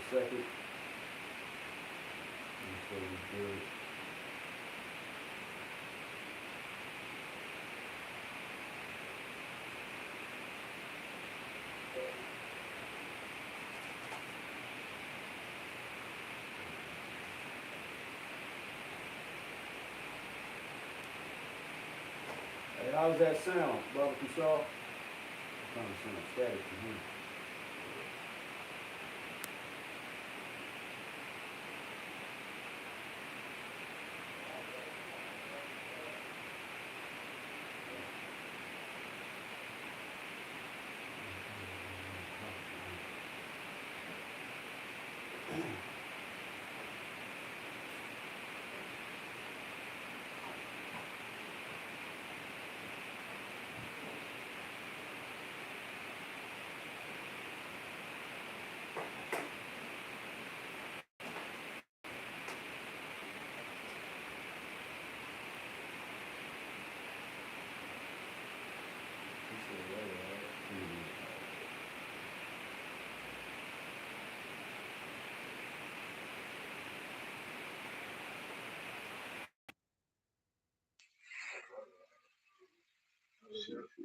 second. So we're good. Hey, how's that sound, Brother Esau? Kind of sound static to me.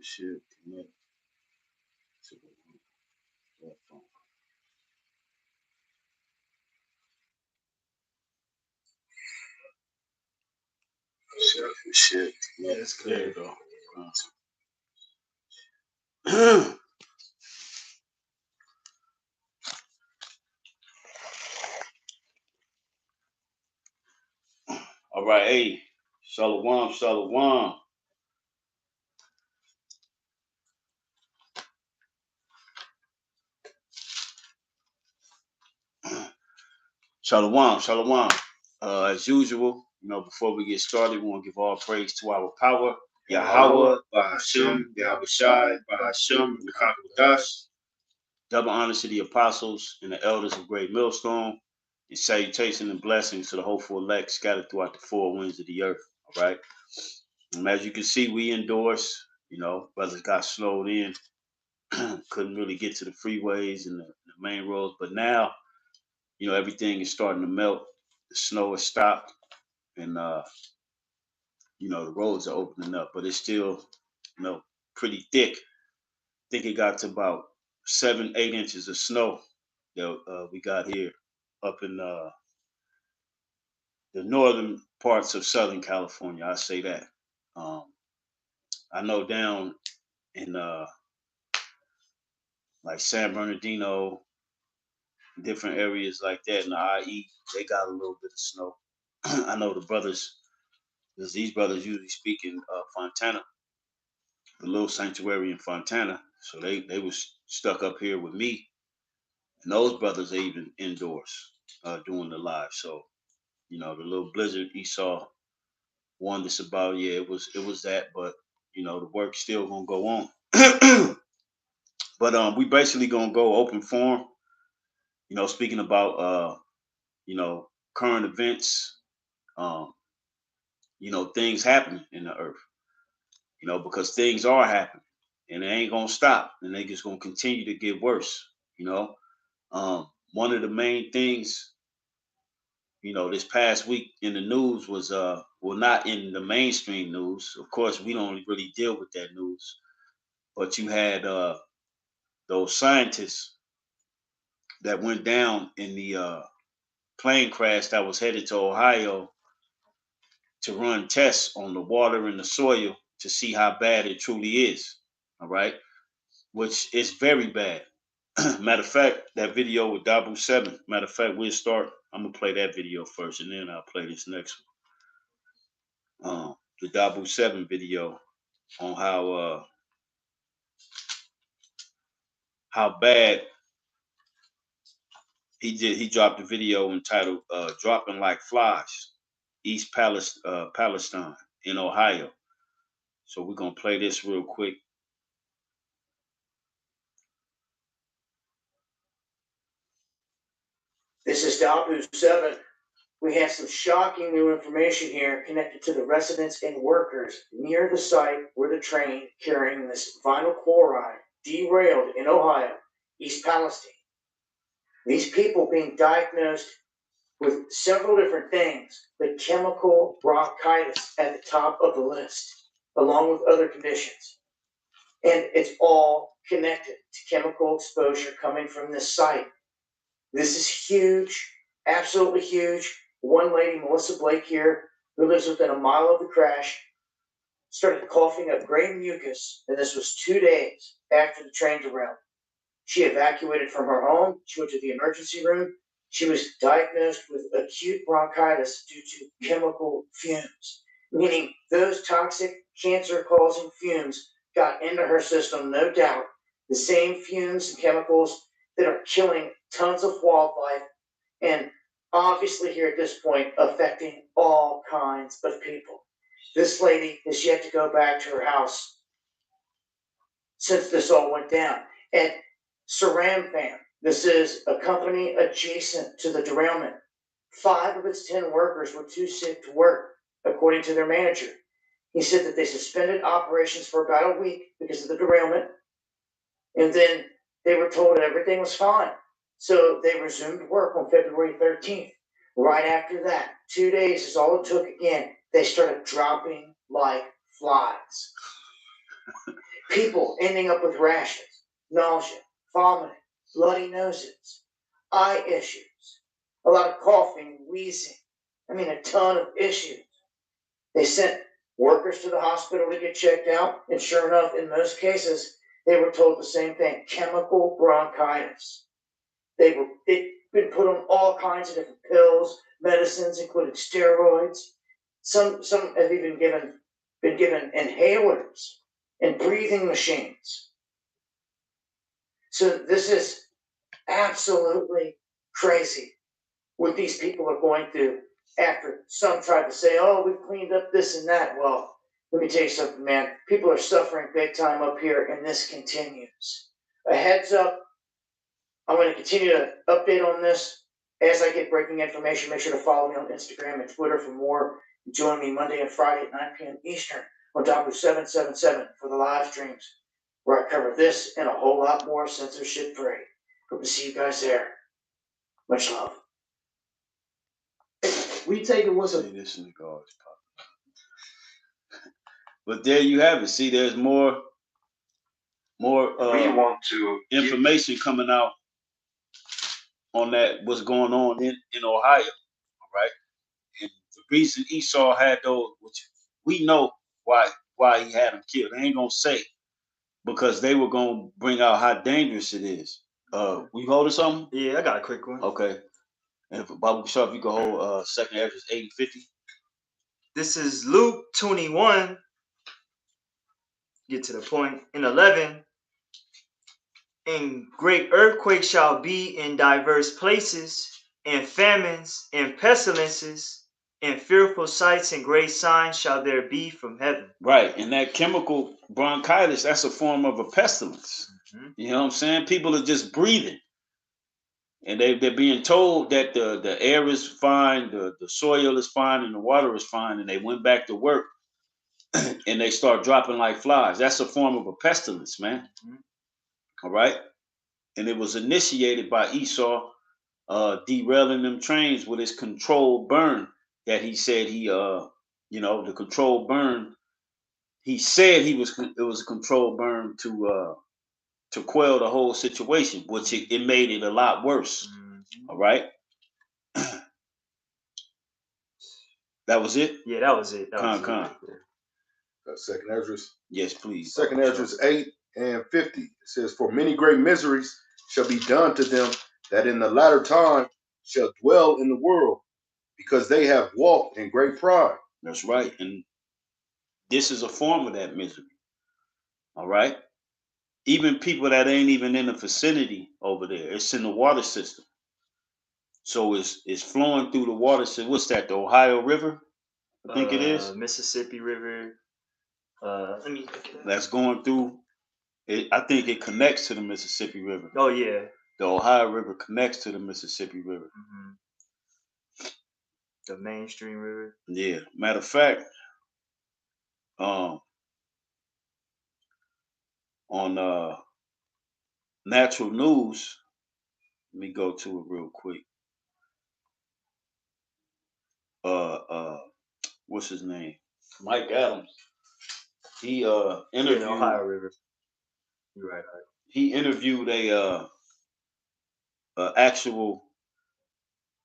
Should connect to the platform. Should connect. It's clear though. All right, hey, shalom, shalom. Shalom, shalom. As usual, before we get started, we want to give all praise to our power, Yahweh, Bahashem, Yahushai, Bahashem, Yakakodash. Double honor to the apostles and the elders of Greatmillstone, and salutation and blessings to the hopeful elect scattered throughout the four winds of the earth. All right. And as you can see, we indoors. Brothers got slowed in, couldn't really get to the freeways and the main roads, but now, everything is starting to melt. The snow has stopped, and the roads are opening up, but it's still, pretty thick. I think it got to about 7, 8 inches of snow that we got here up in the northern parts of Southern California. I say that. Um, I know down in like San Bernardino, different areas like that in the IE, they got a little bit of snow. I know the brothers, because these brothers usually speak in Fontana, the little sanctuary in Fontana. So they was stuck up here with me, and those brothers are even indoors doing the live. So the little blizzard Esau warned us about. Yeah, it was that, but the work's still gonna go on. But we basically gonna go open forum. Speaking about current events, um, things happening in the earth. Because things are happening and it ain't gonna stop, and they just gonna continue to get worse. You know, one of the main things, this past week in the news was well, not in the mainstream news. Of course, we don't really deal with that news, but you had those scientists that went down in the plane crash that was headed to Ohio to run tests on the water and the soil to see how bad it truly is. All right, which is very bad. Matter of fact, that video with Dabu 7. Matter of fact, we'll start. I'm gonna play that video first, and then I'll play this next one. The Dabu 7 video on how bad he did. He dropped a video entitled "Dropping Like Flies," East Palestine in Ohio. So we're gonna play this real quick. This is Dabu 7. We have some shocking new information here connected to the residents and workers near the site where the train carrying this vinyl chloride derailed in Ohio, East Palestine. These people being diagnosed with several different things, but chemical bronchitis at the top of the list, along with other conditions. And it's all connected to chemical exposure coming from this site. This is huge, absolutely huge. One lady, Melissa Blake here, who lives within a mile of the crash, started coughing up gray mucus, and this was 2 days after the train derailed. She evacuated from her home. She went to the emergency room. She was diagnosed with acute bronchitis due to chemical fumes, meaning those toxic cancer-causing fumes got into her system, no doubt. The same fumes and chemicals that are killing tons of wildlife and obviously here at this point affecting all kinds of people. This lady has yet to go back to her house since this all went down. And Saram Fam, this is a company adjacent to the derailment. 5 of its 10 workers were too sick to work, according to their manager. He said that they suspended operations for about a week because of the derailment, and then they were told everything was fine. So they resumed work on February 13th. Right after that, 2 days is all it took again. They started dropping like flies. People ending up with rashes, nausea, vomiting, bloody noses, eye issues, a lot of coughing, wheezing. I mean, a ton of issues. They sent workers to the hospital to get checked out, and sure enough, in most cases, they were told the same thing: chemical bronchitis. They'd been put on all kinds of different pills, medicines, including steroids. Some have even been given inhalers and breathing machines. So this is absolutely crazy what these people are going through after some tried to say, oh, we've cleaned up this and that. Well, let me tell you something, man. People are suffering big time up here, and this continues. A heads up, I'm going to continue to update on this as I get breaking information. Make sure to follow me on Instagram and Twitter for more. Join me Monday and Friday at 9 p.m. Eastern on Dr. 777 for the live streams, where I cover this and a whole lot more censorship free. Hope to see you guys there. Much love. We take it once a This nigga always popping. But there you have it. See, there's more We want to information coming out on that, what's going on in Ohio, right? And the reason Esau had those, which we know why he had them killed. I ain't gonna say, because they were gonna bring out how dangerous it is. We holding something? Yeah, I got a quick one. Okay. And if Bible Sharp, you can hold 2nd Ezra 8 and 50. This is Luke 21. Get to the point. In 11. And great earthquakes shall be in diverse places, and famines, and pestilences, and fearful sights and great signs shall there be from heaven. Right, and that chemical bronchitis, that's a form of a pestilence. Mm-hmm. You know what I'm saying? People are just breathing. And they're being told that the air is fine, the soil is fine, and the water is fine, and they went back to work and they start dropping like flies. That's a form of a pestilence, man. Mm-hmm. All right? And it was initiated by Esau derailing them trains with his controlled burn that he said the controlled burn. He said it was a controlled burn to quell the whole situation, which it made it a lot worse. Mm-hmm. All right. That was it? Yeah, that was it. Con. Right 2nd Ezra. Yes, please. 2nd Ezra 8 and 50. It says, for many great miseries shall be done to them that in the latter time shall dwell in the world, because they have walked in great pride. That's right. And this is a form of that misery. All right. Even people that ain't even in the vicinity over there, it's in the water system. So it's flowing through the water system. What's that? The Ohio River? I think it is. Mississippi River. Let me look it up. That's going through. I think it connects to the Mississippi River. Oh yeah. The Ohio River connects to the Mississippi River. Mm-hmm. The mainstream river. Yeah. Matter of fact, on natural news, Let me go to it real quick. What's his name? Mike Adams. He interviewed the Ohio River. You're right. he interviewed a actual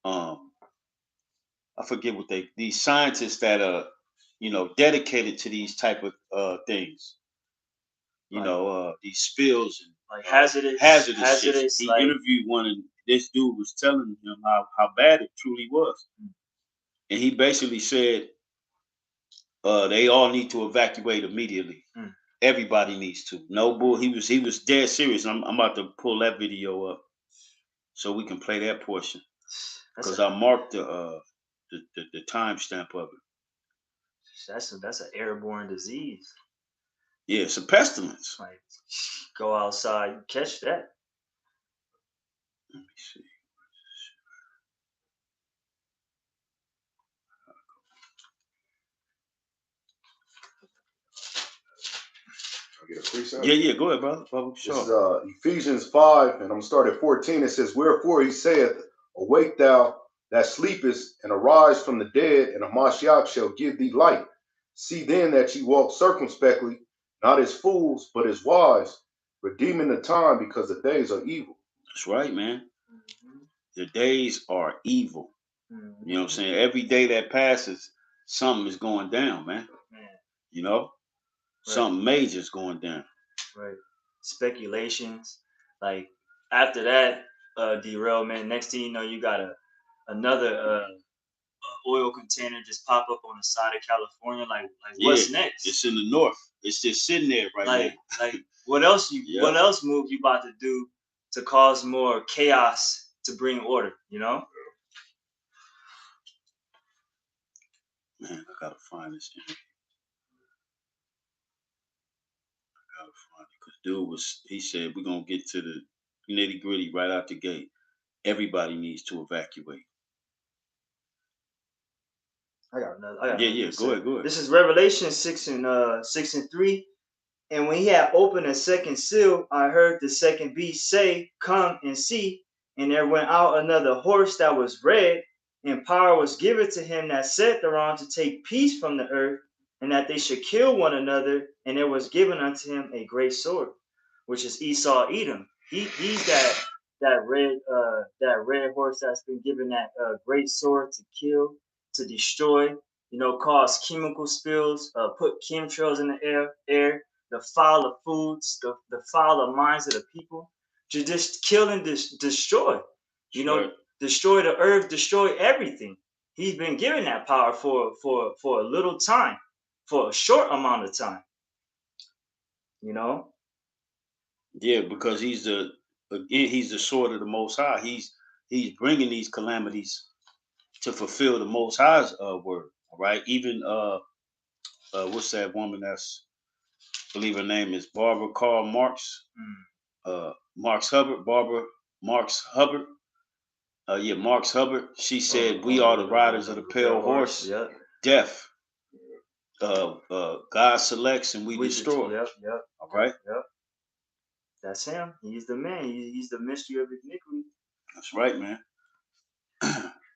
I forget what these scientists that are dedicated to these type of things. These spills and Like hazardous shit. He like interviewed one, and this dude was telling him how bad it truly was, and he basically said they all need to evacuate immediately. Everybody needs to. No bull. He was dead serious. I'm about to pull that video up so we can play that portion because I marked the timestamp of it. That's an airborne disease. Yeah, it's a pestilence. Like, go outside, catch that. Let me see. I get a precept? Yeah, go ahead, brother. This is Ephesians 5, and I'm going to start at 14. It says, Wherefore he saith, Awake thou that sleepest, and arise from the dead, and a Mashiach shall give thee light. See then that ye walk circumspectly, not as fools, but as wise, redeeming the time, because the days are evil. That's right, man. The days are evil. You know what I'm saying? Every day that passes, something is going down, man. Something major is going down. Right. Speculations. Like after that derailment, next thing you know, you got another oil container just pop up on the side of California. Like what's next? It's in the north. It's just sitting there right now. Like what else what else move you about to do to cause more chaos to bring order, Man, I gotta find this interview. Because he said we're gonna get to the nitty gritty right out the gate. Everybody needs to evacuate. I got another. Yeah. Go ahead. This is Revelation 6 and 3. And when he had opened the second seal, I heard the second beast say, Come and see. And there went out another horse that was red, and power was given to him that sat thereon to take peace from the earth, and that they should kill one another. And there was given unto him a great sword, which is Esau Edom. He's that red horse that's been given that great sword to kill, to destroy, cause chemical spills, put chemtrails in the air, the foul of foods, the foul of minds of the people, to just kill and destroy. Destroy the earth, destroy everything. He's been given that power for a little time, for a short amount of time. Yeah, because he's the sword of the Most High. He's bringing these calamities to fulfill the Most High's word. All right, even what's that woman that's, I believe her name is Barbara Karl Marx, Marx Hubbard, Barbara Marx Hubbard. Marx Hubbard. She said, "We are the riders of the pale horse. Death. God selects and we destroy." Yep. All right. Yep. That's him. He's the man. He's the mystery of iniquity. That's right, man.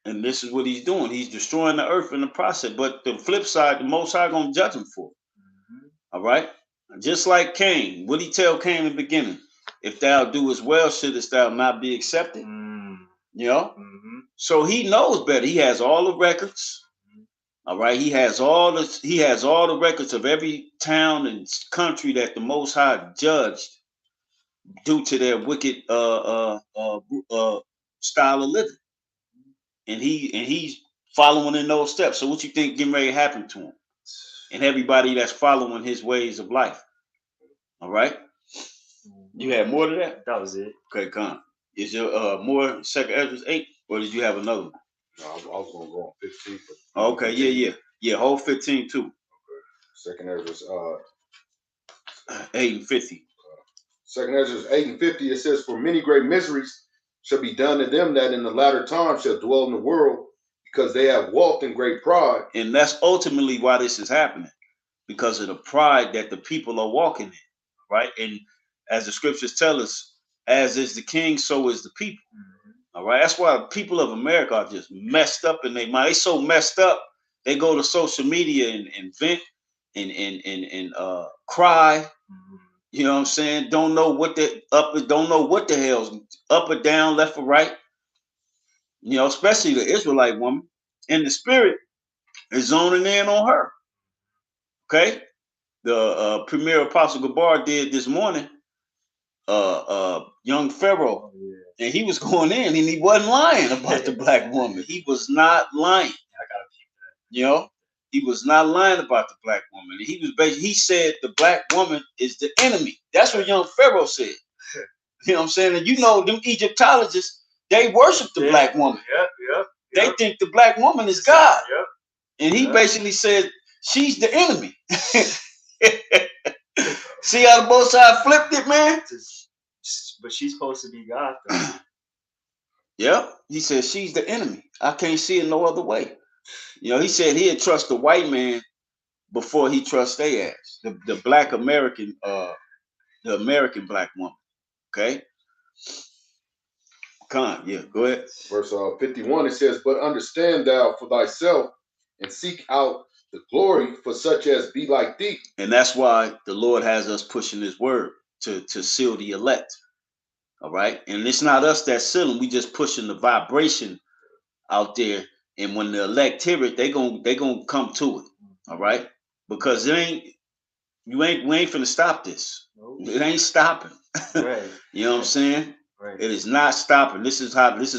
And this is what he's doing. He's destroying the earth in the process. But the flip side, the Most High gonna judge him for it. All right. Just like Cain. What did he tell Cain in the beginning? If thou doest well, shouldest thou not be accepted? So he knows better. He has all the records. All right. He has all the records of every town and country that the Most High judged due to their wicked style of living. And he's following in those steps. So what you think getting ready to happen to him? And everybody that's following his ways of life. All right. You had more to that? That was it. Okay, come. Is there more Second Ezra 8, or did you have another one? No, I was gonna go on 15. Okay, 15. Yeah. Whole 15 too. Okay. Second Ezra 8 and 50. Second Ezra 8 and 50. It says, For many great miseries shall be done to them that in the latter time shall dwell in the world, because they have walked in great pride. And that's ultimately why this is happening, because of the pride that the people are walking in, right? And as the scriptures tell us, as is the king, so is the people. All right. That's why people of America are just messed up in their mind. They so messed up. They go to social media and vent and cry. You know what I'm saying? Don't know what the don't know what the hell's up or down, left or right. You know, especially the Israelite woman. And the spirit is zoning in on her. Okay? The premier Apostle Gabar did this morning, young Pharaoh. Oh, yeah. And he was going in and he wasn't lying about the black woman. He was not lying. You know, he was not lying about the black woman. He was basically, he said the black woman is the enemy. That's what young Pharaoh said. You know what I'm saying? And you know, them Egyptologists, they worship the black woman. Yep. They think the black woman is God. Yep. And he basically said she's the enemy. See how the both sides flipped it, man? But she's supposed to be God, though. Yeah, he said she's the enemy. I can't see it no other way. You know, he said he'd trust the white man before he trusts their ass. The black American, the American black woman. Okay. Yeah, go ahead. Verse 51, it says, "But understand thou for thyself, and seek out the glory for such as be like thee." And that's why the Lord has us pushing his word to seal the elect. All right. And it's not us that's sealing, we just pushing the vibration out there. And when the elect hear it, they gonna come to it. All right. Because we ain't finna stop this. Nope. It ain't stopping. Right. You know what I'm saying? Right. It is not stopping. This is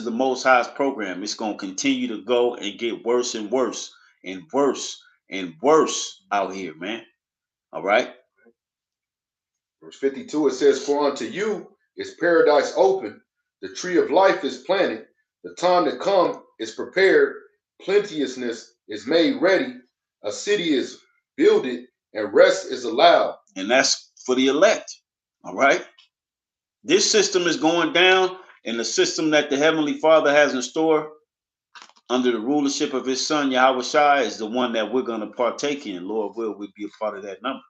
the Most High's program. It's gonna continue to go and get worse and worse and worse and worse out here, man. All right. Verse 52, it says, "For unto you is paradise open, the tree of life is planted, the time to come is prepared, plenteousness is made ready, a city is builded, and rest is allowed." And that's for the elect. All right. This system is going down, and the system that the Heavenly Father has in store under the rulership of his son Yahweh Shai is the one that we're going to partake in. Lord will we be a part of that number.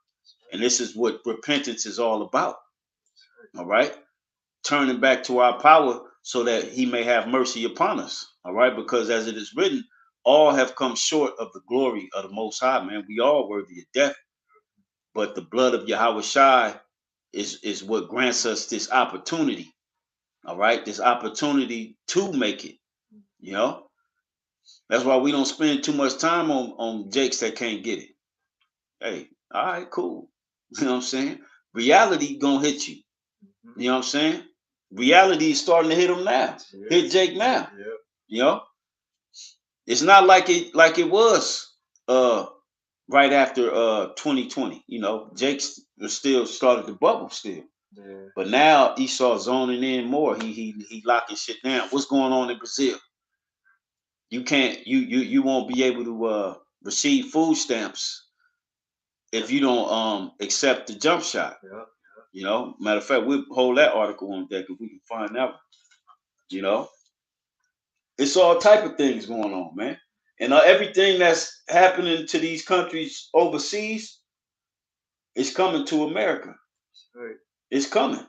And this is what repentance is all about. All right. Turning back to our power so that he may have mercy upon us. All right. Because as it is written, all have come short of the glory of the Most High, man. We all worthy of death. But the blood of Yahweh Shai is what grants us this opportunity. All right. This opportunity to make it. You know. That's why we don't spend too much time on jakes that can't get it. Hey, all right, cool. You know what I'm saying? Reality gonna hit you. You know what I'm saying? Reality is starting to hit them now. Hit Jake now. Yeah. You know, it's not like it was right after 2020. You know, Jake's still started the bubble still. Yeah. But now Esau zoning in more. He locking shit down. What's going on in Brazil? You can't you won't be able to receive food stamps if you don't accept the jump shot. Yeah. You know, matter of fact, we'll hold that article on deck if we can find that one. You know, it's all type of things going on, man. And everything that's happening to these countries overseas is coming to America. Right. It's coming.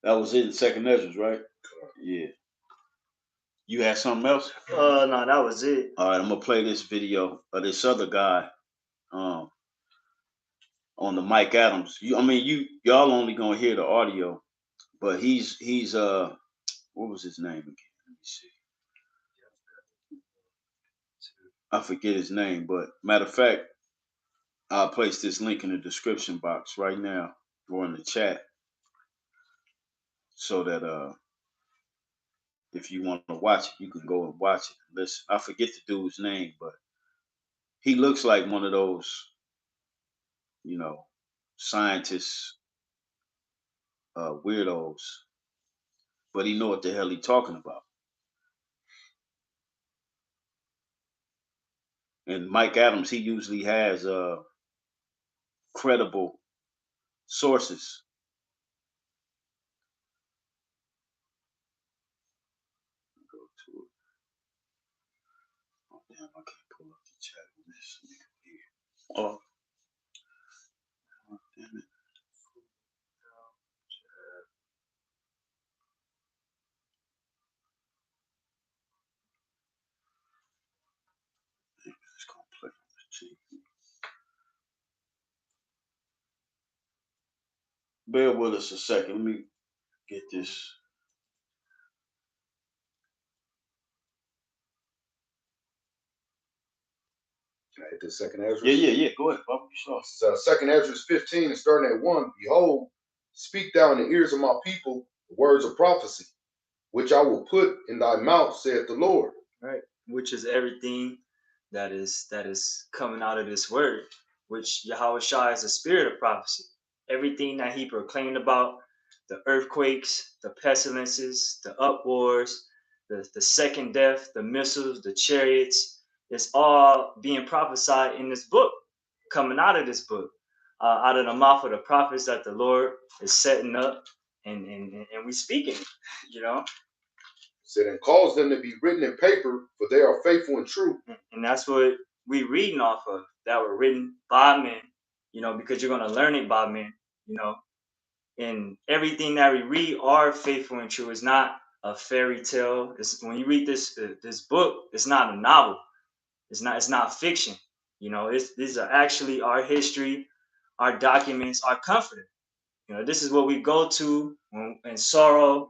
That was it in Second Ezra's, right? Yeah. You had something else? No, that was it. All right, I'm gonna play this video of this other guy on the Mike Adams. Y'all only gonna hear the audio, but he's what was his name again? Let me see. I forget his name, but matter of fact, I'll place this link in the description box right now or in the chat so that if you want to watch it, you can go and watch it. Listen, I forget the dude's name, but he looks like one of those, scientists, weirdos, but he know what the hell he talking about. And Mike Adams, he usually has credible sources. Go to it. Oh damn, I can't pull up the chat on this here. Oh damn. Bear with us a second. Let me get this. Can I hit the second Ezra? Yeah. Go ahead, Papa. Sure. Second Ezra 15 and starting at 1. Behold, speak thou in the ears of my people the words of prophecy, which I will put in thy mouth, saith the Lord. Right, which is everything that is coming out of this word, which Yahweh Shai is a spirit of prophecy. Everything that he proclaimed about the earthquakes, the pestilences, the uproars, the second death, the missiles, the chariots, it's all being prophesied in this book, coming out of this book, out of the mouth of the prophets that the Lord is setting up, and we speaking, you know. Said, and cause them to be written in paper, for they are faithful and true. And that's what we reading off of, that were written by men, you know, because you're going to learn it by men, you know. And everything that we read are faithful and true. It's not a fairy tale. It's, when you read this this book, it's not a novel. It's not fiction. You know, these are actually our history, our documents, our comforter. You know, this is what we go to when in sorrow.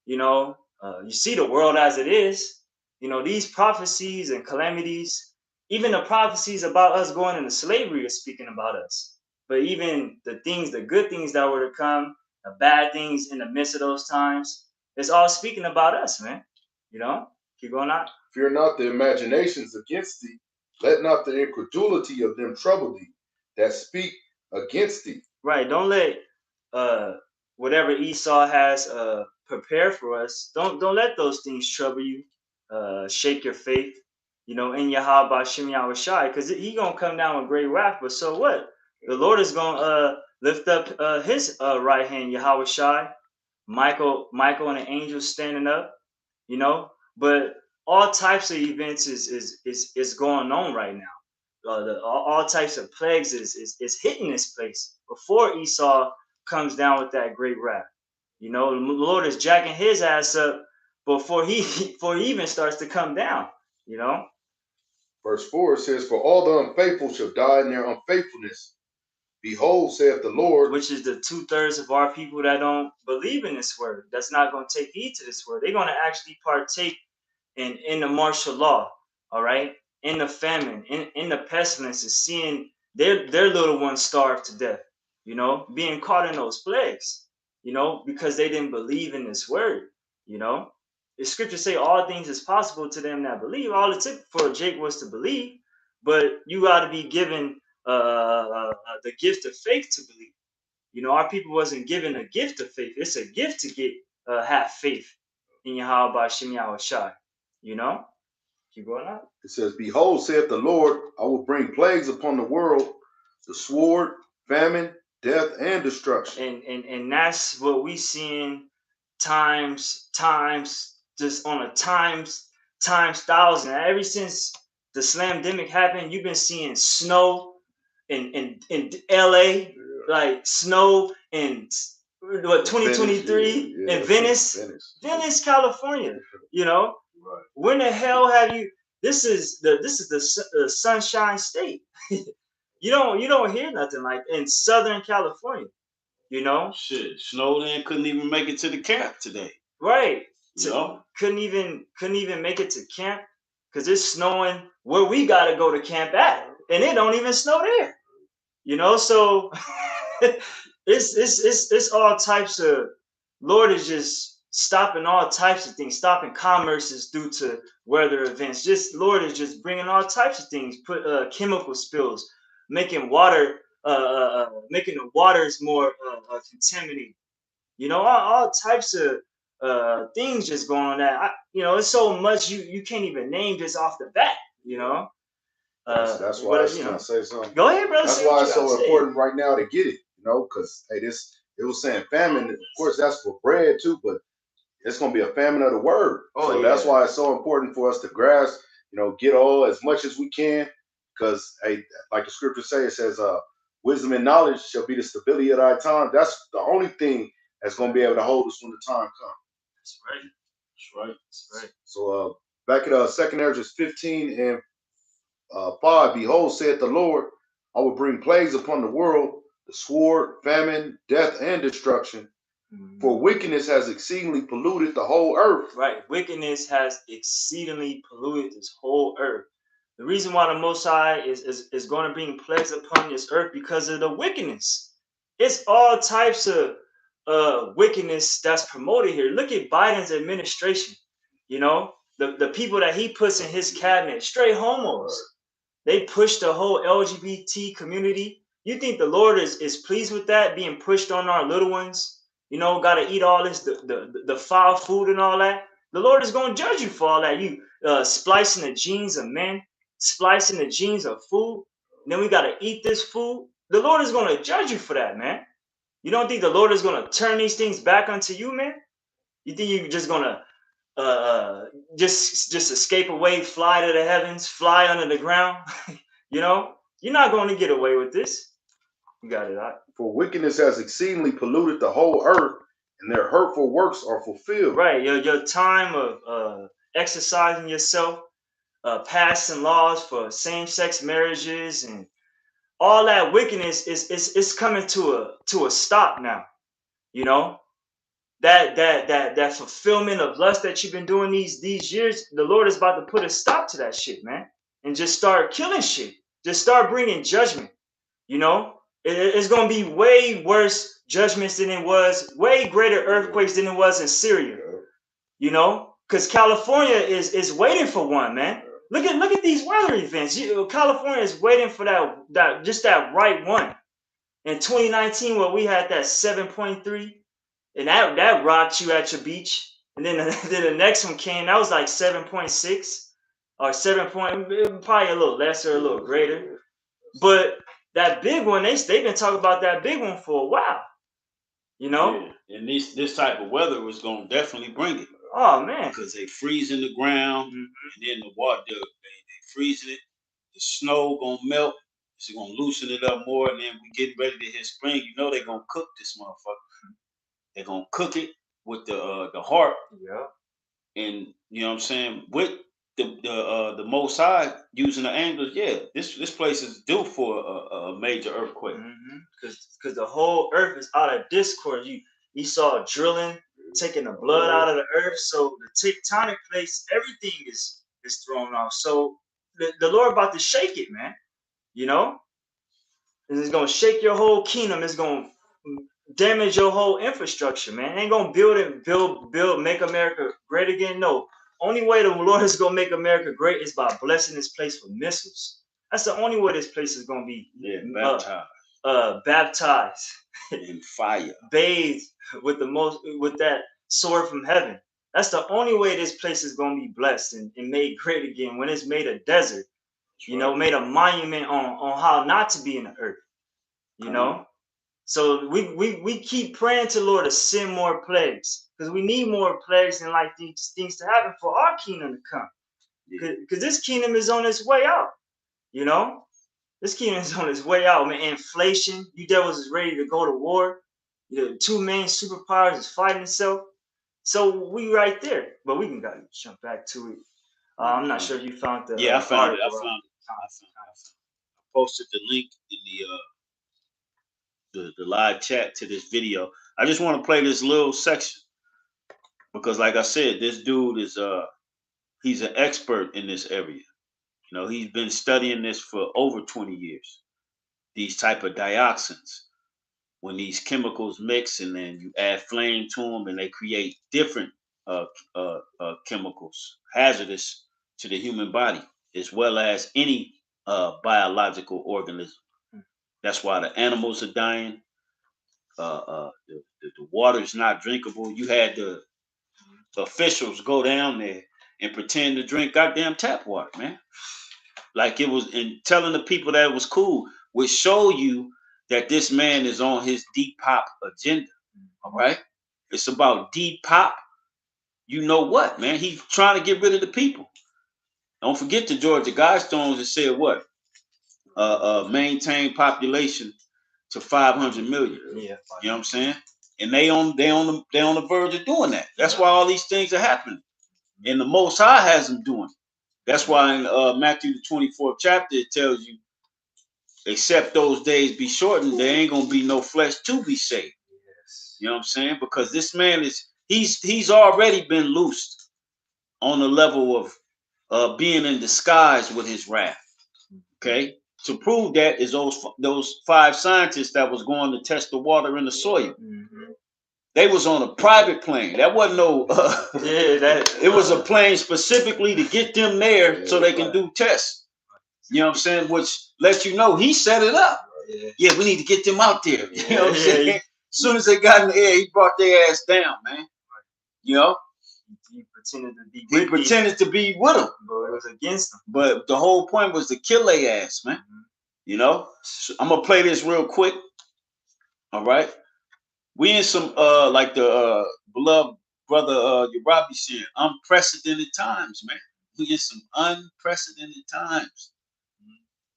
You know, you see the world as it is. You know, these prophecies and calamities, even the prophecies about us going into slavery are speaking about us. But even the things, the good things that were to come, the bad things in the midst of those times, it's all speaking about us, man. You know, keep going on. Fear not the imaginations against thee. Let not the incredulity of them trouble thee that speak against thee. Right. Don't let whatever Esau has prepared for us. Don't let those things trouble you. Shake your faith. You know, in Yahweh Shem Yahweh Shai, because he gonna come down with great wrath. But so what? The Lord is gonna lift up his right hand, Yahweh Shai. Michael and the angels standing up. You know, but all types of events is going on right now. All types of plagues is hitting this place before Esau comes down with that great wrath. You know, the Lord is jacking his ass up before he before he even starts to come down. You know, Verse 4 says, for all the unfaithful shall die in their unfaithfulness. Behold, saith the Lord. which is the 2/3 of our people that don't believe in this word. That's not going to take heed to this word. They're going to actually partake in the martial law, all right, in the famine, in the pestilences, seeing their little ones starve to death, you know, being caught in those plagues, you know, because they didn't believe in this word, you know. The scriptures say all things is possible to them that believe. All it took for Jake was to believe, but you got to be given the gift of faith to believe. You know, our people wasn't given a gift of faith. It's a gift to get have faith in Yahweh Shem Yahweh Shai. You know, keep going on. It says, behold, saith the Lord, I will bring plagues upon the world, the sword, famine, death, and destruction. And that's what we seeing times just on a times thousand. Ever since the slamdemic happened, you've been seeing snow in LA, like snow in what 2023 in Venice, California. You know, Right. when the hell have you? This is the Sunshine State. You don't hear nothing like in Southern California. You know, Shit, Snowden couldn't even make it to the camp today. right? You know? Couldn't even make it to camp because it's snowing where we gotta go to camp at, and it don't even snow there. You know, so it's all types of. Lord is just stopping all types of things, stopping commerces due to weather events. Just Lord is just bringing all types of things, put chemical spills, making water, making the waters more contaminated. You know, all types of things just going on that. You know, it's so much you can't even name just off the bat. You know. That's why You can I know. say something? Go ahead, brother. That's why it's so important right now to get it, you know, because hey, it was saying famine. Of course, that's for bread too, but it's gonna be a famine of the word. Oh, So yeah. that's why it's so important for us to grasp, you know, get all as much as we can, because hey, like the scripture say, it says, wisdom and knowledge shall be the stability of thy time. That's the only thing that's gonna be able to hold us when the time comes. That's right. That's right. That's right. So back at 2nd Ezra 15 and 5, behold, saith the Lord, I will bring plagues upon the world, the sword, famine, death, and destruction. For wickedness has exceedingly polluted the whole earth. Right. Wickedness has exceedingly polluted this whole earth. The reason why the Most High is going to bring plagues upon this earth because of the wickedness. It's all types of wickedness that's promoted here. Look at Biden's administration. You know, the people that he puts in his cabinet, straight homos. They push the whole LGBT community. You think the Lord is pleased with that being pushed on our little ones? You know, got to eat all this the foul food and all that. The Lord is going to judge you for all that. You splicing the genes of men, splicing the genes of food. And then we got to eat this food. The Lord is going to judge you for that, man. You don't think the Lord is going to turn these things back unto you, man? You think you're just going to just escape away, fly to the heavens, fly under the ground? You know, you're not going to get away with this. You got it out. For wickedness has exceedingly polluted the whole earth, and their hurtful works are fulfilled. Right, your time of exercising yourself, passing laws for same-sex marriages and all that wickedness is coming to a stop now. You know, that fulfillment of lust that you've been doing these years, the Lord is about to put a stop to that shit, man, and just start killing shit. Just start bringing judgment. You know, it's gonna be way worse judgments than it was, way greater earthquakes than it was in Syria. You know, because California is waiting for one, man. Look at these weather events. California is waiting for that right one. In 2019, where we had that 7.3. And that rocked you at your beach. And then then the next one came, that was like 7.6 or 7 point, probably a little lesser, a little greater. But that big one, they've been talking about that big one for a while. You know? Yeah. And this type of weather was gonna definitely bring it. Oh man. Because they freezing the ground, and then the water they freezing it, the snow gonna melt, it's gonna loosen it up more, and then we getting ready to hit spring. You know they're gonna cook this motherfucker. They're gonna cook it with the heart. Yeah. And you know what I'm saying, with the Most High using the angels. Yeah, this place is due for a major earthquake. Because the whole earth is out of discord. You saw drilling, taking the blood out of the earth. So the tectonic plates, everything is thrown off. So the Lord about to shake it, man. You know, and it's gonna shake your whole kingdom. It's gonna damage your whole infrastructure, man. It ain't gonna build, make America great again. No. Only way the Lord is gonna make America great is by blessing this place with missiles. That's the only way this place is gonna be baptized in fire, bathed with that sword from heaven. That's the only way this place is gonna be blessed and made great again. When it's made a desert, you know, made a monument on how not to be in the earth. You know. So we keep praying to the Lord to send more plagues, because we need more plagues and like these things to happen for our kingdom to come. Because this kingdom is on its way out. You know, this kingdom is on its way out. Man, inflation, you devils is ready to go to war. The two main superpowers is fighting itself. So we right there, but we can jump back to it. I'm not sure if you found the I found it. I posted the link in the live chat to this video. I just want to play this little section because, like I said, this dude is he's an expert in this area. You know, he's been studying this for over 20 years. These type of dioxins, when these chemicals mix and then you add flame to them, and they create different chemicals, hazardous to the human body as well as any biological organism. That's why the animals are dying. The water is not drinkable. You had the officials go down there and pretend to drink goddamn tap water, man. Like it was, and telling the people that it was cool, would show you that this man is on his deep pop agenda. All right, it's about deep pop. You know what, man? He's trying to get rid of the people. Don't forget the Georgia Guidestones that said what? Maintain population to 500 million. Yeah, you know what I'm saying? And they on the verge of doing that. That's why all these things are happening. And the Most High has them doing it. That's why in Matthew the 24th chapter it tells you, except those days be shortened, there ain't gonna be no flesh to be saved. Yes. You know what I'm saying? Because this man he's already been loosed on the level of being in disguise with his wrath. Okay. To prove that is those 5 scientists that was going to test the water in the soil. They was on a private plane. That wasn't no. It was a plane specifically to get them there so they can do tests. You know what I'm saying? Which lets you know he set it up. Yeah, we need to get them out there. You know what I'm saying? As soon as they got in the air, he brought their ass down, man. You know? He pretended to be He pretended to be with them. But it was against them. But the whole point was to kill their ass, man. You know? So I'm gonna play this real quick. All right. We in some like the beloved brother Urabi said, unprecedented times, man. We in some unprecedented times.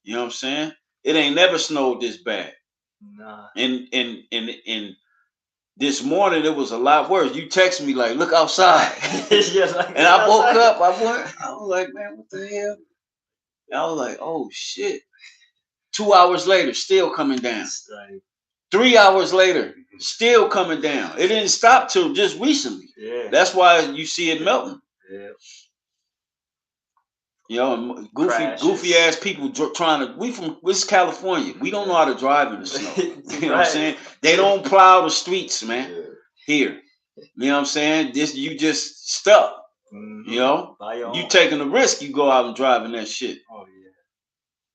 You know what I'm saying? It ain't never snowed this bad. Nah. And this morning it was a lot worse. You text me like, look outside. And I woke up, I was like, man, what the hell? And I was like, oh shit. 2 hours later, still coming down. 3 hours later, still coming down. It didn't stop till just recently. Yeah. That's why you see it melting. Yeah. You know, goofy ass people trying to. This is California. We don't know how to drive in the snow. You know what I'm saying? They don't plow the streets, man. Here. You know what I'm saying? You just stuck. You know? You taking the risk, you go out and driving that shit. Oh yeah.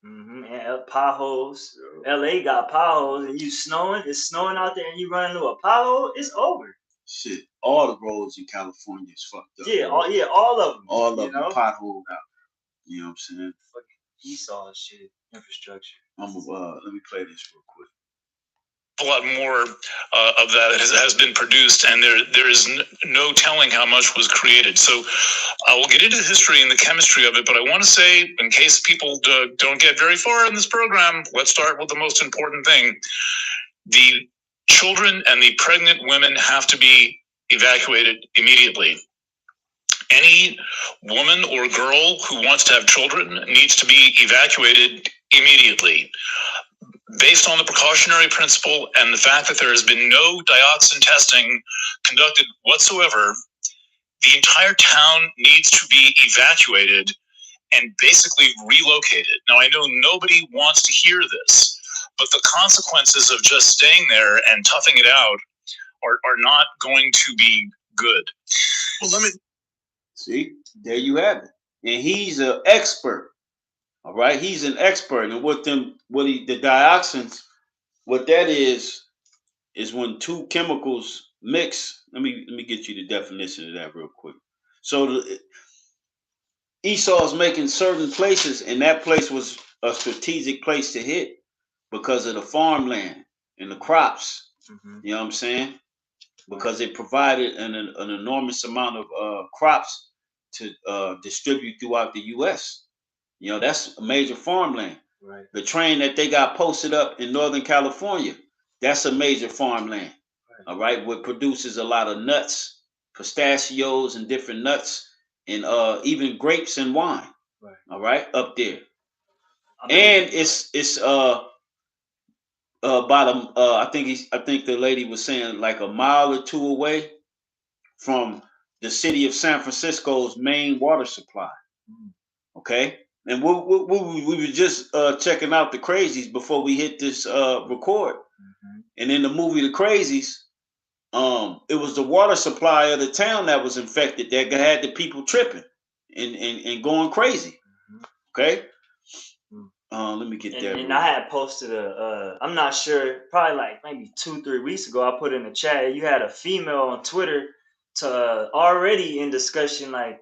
And potholes. LA got potholes, and it's snowing out there, and you run into a pothole, it's over. Shit, all the roads in California is fucked up. Yeah, all of them. All of them potholed out. You know what I'm saying? Fucking Esau shit, infrastructure. Let me play this real quick. A lot more of that has been produced, and there is no telling how much was created. So I will get into the history and the chemistry of it, but I want to say, in case people don't get very far in this program, let's start with the most important thing. The children and the pregnant women have to be evacuated immediately. Any woman or girl who wants to have children needs to be evacuated immediately. Based on the precautionary principle and the fact that there has been no dioxin testing conducted whatsoever, the entire town needs to be evacuated and basically relocated. Now, I know nobody wants to hear this, but the consequences of just staying there and toughing it out are not going to be good. Well, let me see. There you have it, and he's an expert. All right, he's an expert, and the dioxins, what that is when 2 chemicals mix. Let me get you the definition of that real quick. So Esau's making certain places, and that place was a strategic place to hit because of the farmland and the crops. You know what I'm saying? Because it provided an enormous amount of crops to distribute throughout the U.S. You know, that's a major farmland. Right. The train that they got posted up in Northern California, that's a major farmland. Right. All right, what produces a lot of nuts, pistachios, and different nuts, and even grapes and wine. Right. All right, up there. And it's about I think the lady was saying like a mile or 2 away from the city of San Francisco's main water supply. Okay. And we were just checking out the Crazies before we hit this record. And in the movie The Crazies, it was the water supply of the town that was infected that had the people tripping and going crazy. Okay. Let me get that. And I had posted I'm not sure, probably like maybe 2-3 weeks ago, I put in the chat, you had a female on Twitter already in discussion like,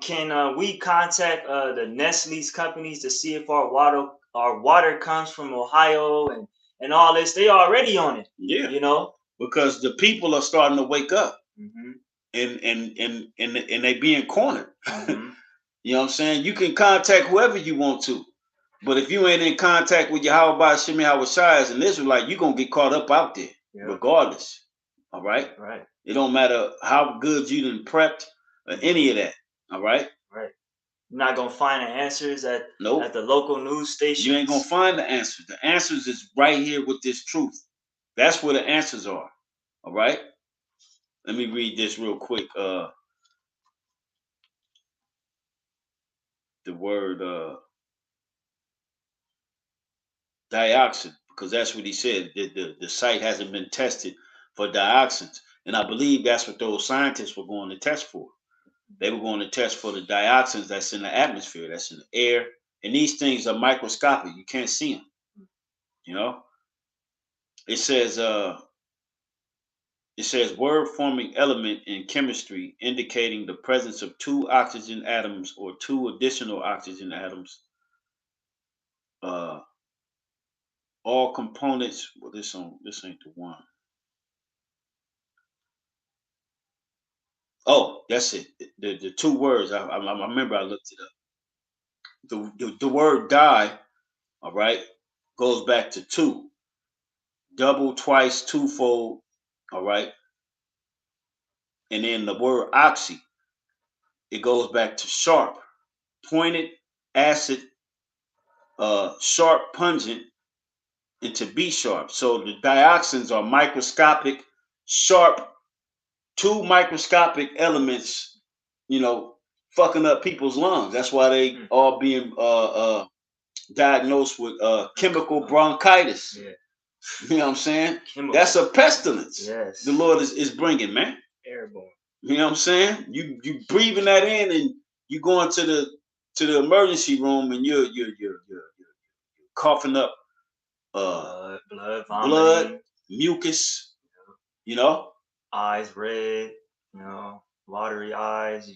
can we contact the Nestle's companies to see if our water comes from Ohio and all this? They already on it. Yeah. You know? Because the people are starting to wake up. And they being cornered. You know what I'm saying? You can contact whoever you want to. But if you ain't in contact with Yahweh Shemi Hawashai as an Israelite, you're gonna get caught up out there, regardless. All right? Right. It don't matter how good you done prepped or any of that. All right? Right. You're not gonna find the answers at Nope. the local news stations. You ain't gonna find the answers. The answers is right here with this truth. That's where the answers are. All right. Let me read this real quick. The word dioxin, because that's what he said. The site hasn't been tested for dioxins, and I believe that's what those scientists were going to test for. They were going to test for the dioxins that's in the atmosphere, that's in the air, and these things are microscopic. You can't see them. You know, it says word forming element in chemistry indicating the presence of two oxygen atoms or two additional oxygen atoms. All components. Well, this ain't the one. Oh, that's it. The two words. I remember I looked it up. The word die, all right, goes back to two. Double, twice, twofold, all right. And then the word oxy, it goes back to sharp, pointed, acid, sharp, pungent, and to be sharp. So the dioxins are microscopic, sharp, two microscopic elements, fucking up people's lungs. That's why they all being diagnosed with chemical bronchitis. Yeah. You know what I'm saying? Chemical. That's a pestilence. Yes. The Lord is bringing, man. Airborne. You know what I'm saying? You breathing that in, and you going to the emergency room, and you're coughing up blood, mucus. You know, eyes red. Watery eyes.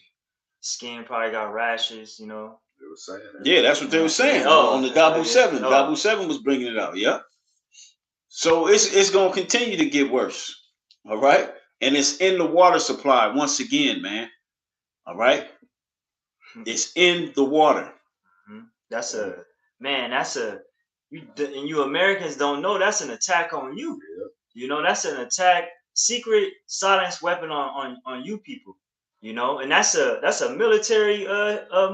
Skin probably got rashes. They were saying that. Yeah, that's what they were saying. On the Dabu 7. Dabu 7 was bringing it out. Yeah. So it's gonna continue to get worse. All right, and it's in the water supply once again, man. All right, it's in the water. That's you Americans don't know that's an attack on you. Yeah. That's an attack, secret silence weapon on you people. And that's a military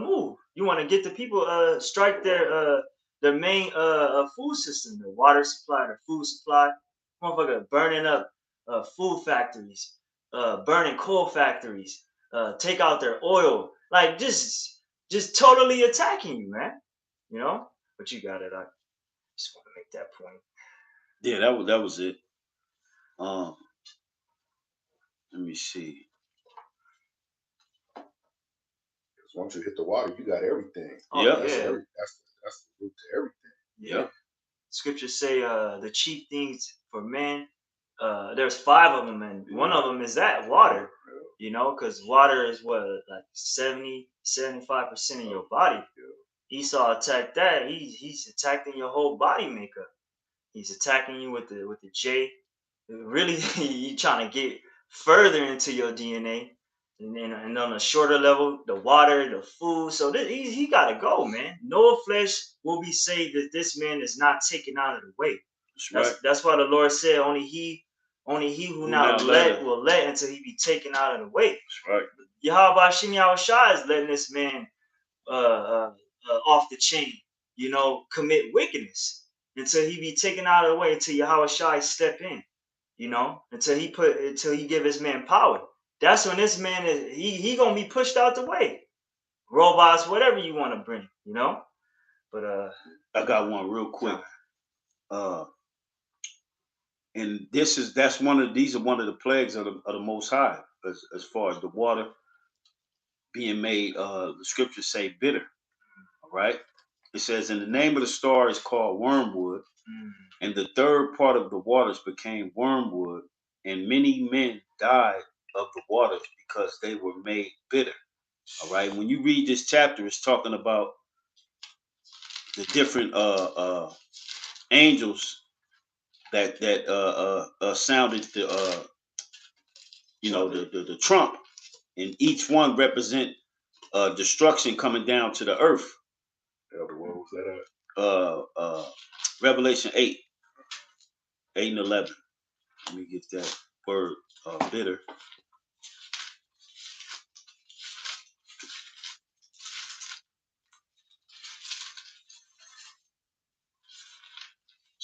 move. You want to get the people strike their main food system, the water supply, the food supply. Motherfucker burning up food factories, burning coal factories, take out their oil, like just totally attacking you, man. But you got it. I just want to make that point. Yeah, that was it. Let me see. Because once you hit the water, you got everything. Oh, yeah, That's the root to everything. Yeah. Scriptures say the chief things for men. There's 5 of them, and one of them is that water. Because water is what, like 70-75% of your body. Esau attacked that. He's attacking your whole body makeup. He's attacking you with the J. Really, he trying to get further into your DNA. And on a shorter level, the water, the food. So he got to go, man. No flesh will be saved if this man is not taken out of the way. That's why the Lord said, only he who now let will let until he be taken out of the way. That's right. Yahweh Hashem Yahushua is letting this man off the chain, commit wickedness until he be taken out of the way, until Yahweh Shai step in, until he give his man power. That's when this man is he gonna be pushed out the way. Robots, whatever you want to bring, But I got one real quick. And these are one of the plagues of the Most High, as far as the water being made. The scriptures say bitter. All right. It says, and the name of the star is called wormwood, and the third part of the waters became wormwood, and many men died of the waters because they were made bitter. All right. When you read this chapter, it's talking about the different angels that sounded the the trump, and each one represent destruction coming down to the earth. Elder, what was that at? Revelation 8 and 11. Let me get that word bitter.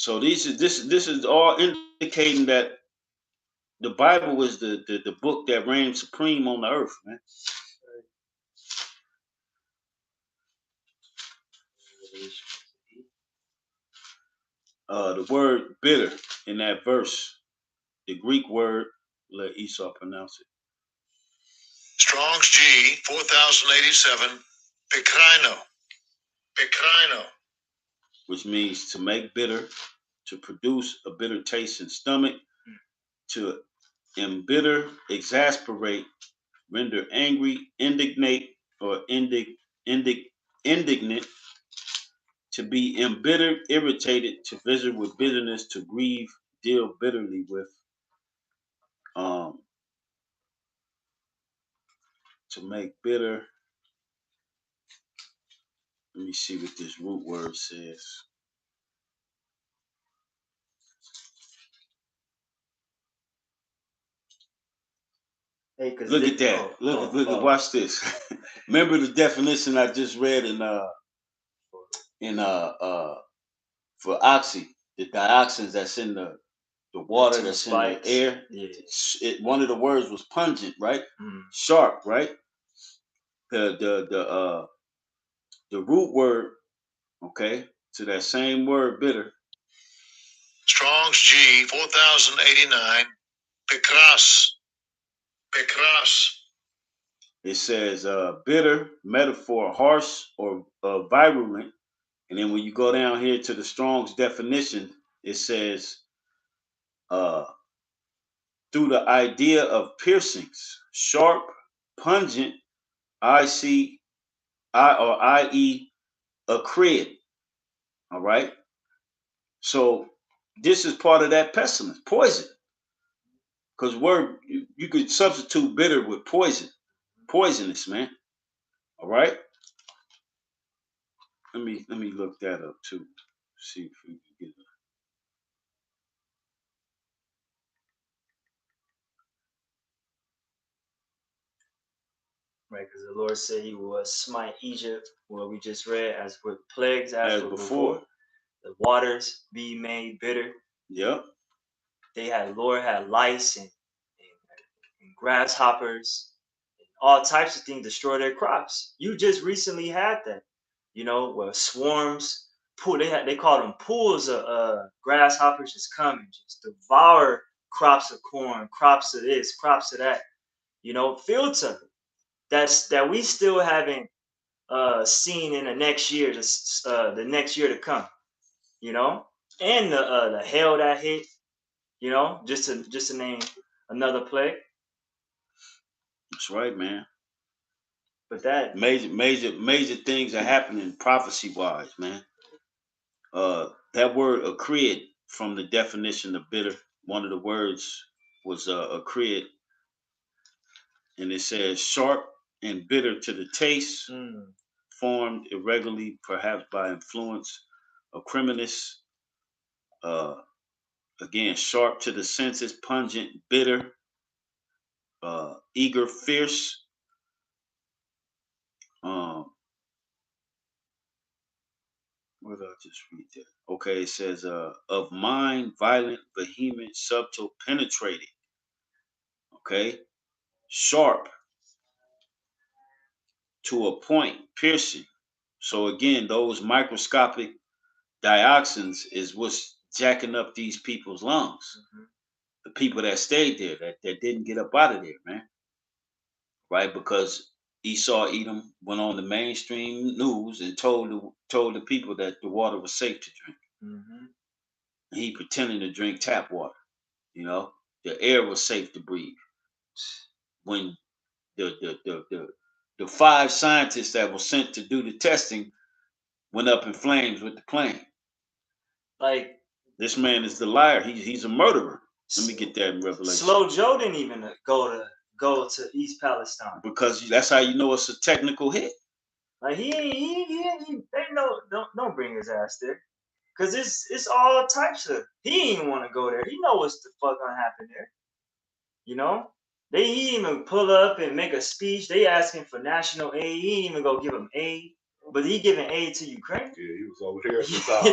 So this is all indicating that the Bible was the book that reigned supreme on the earth, man. The word bitter in that verse, the Greek word, let Esau pronounce it. Strong's G 4087, Pecrino. Pecrino. Which means to make bitter, to produce a bitter taste in stomach, to embitter, exasperate, render angry, indignate, or indignant, to be embittered, irritated, to visit with bitterness, to grieve, deal bitterly with, um, to make bitter. Let me see what this root word says. Hey, cause Look at that. Look at watch this. Remember the definition I just read in for oxy, the dioxins that's in the water, that's spikes. in the air. Yeah. One of the words was pungent, right? Sharp, right? The root word, okay, to that same word bitter. Strong's G 4089, Pecras. Pecras. It says bitter, metaphor, harsh or virulent. And then when you go down here to the Strong's definition, it says through the idea of piercings, sharp, pungent, I-C, or I-E, acrid. All right. So this is part of that pestilence, poison. Because you could substitute bitter with poison. Poisonous, man. All right. Let me look that up too. See if we can get it. Right, because the Lord said He will smite Egypt, what we just read, as with plagues as before. The waters be made bitter. Yep. Lord had lice and grasshoppers, and all types of things destroy their crops. You just recently had that, where swarms, they call them pools of grasshoppers just come and just devour crops of corn, crops of this, crops of that, fields of it. That we still haven't seen in the next year, the next year to come, and the hail that hit, just to name another plague. That's right, man. But that major things are happening prophecy wise, man. That word acrid, from the definition of bitter, one of the words was acrid, and it says sharp and bitter to the taste, formed irregularly, perhaps by influence of criminous. Again, sharp to the senses, pungent, bitter, eager, fierce. Where did I just read that? Okay, it says of mind, violent, vehement, subtle, penetrating. Okay, sharp to a point, piercing. So again, those microscopic dioxins is what's jacking up these people's lungs. The people that stayed there, that didn't get up out of there, man. Right? Because Esau Edom went on the mainstream news and told the people that the water was safe to drink. And he pretended to drink tap water. The air was safe to breathe. When the 5 scientists that were sent to do the testing went up in flames with the plane. Like, this man is the liar. He's a murderer. Let me get that in Revelation. Slow Joe didn't even go to East Palestine, because that's how you know it's a technical hit. Like don't bring his ass there, cause it's all types of. He didn't want to go there. He know what's the fuck gonna happen there. He even pull up and make a speech. They asking for national aid. He didn't even go give them aid. But he giving aid to Ukraine. Yeah, he was over there at the time.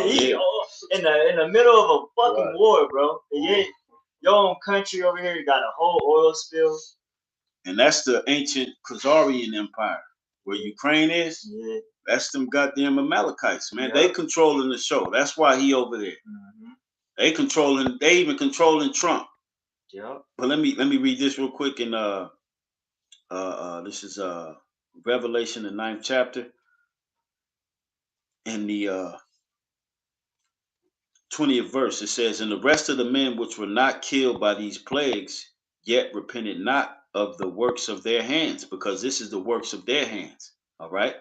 in the middle of a fucking Right. war, bro. Your own country over here, you got a whole oil spill. And that's the ancient Khazarian Empire, where Ukraine is. Yeah. That's them goddamn Amalekites, man. Yep. They controlling the show. That's why he over there. Mm-hmm. They even controlling Trump. Yep. But let me read this real quick. And this is Revelation, the 9th chapter, in the 20th verse. It says, "And the rest of the men which were not killed by these plagues, yet repented not of the works of their hands," because this is the works of their hands. All right.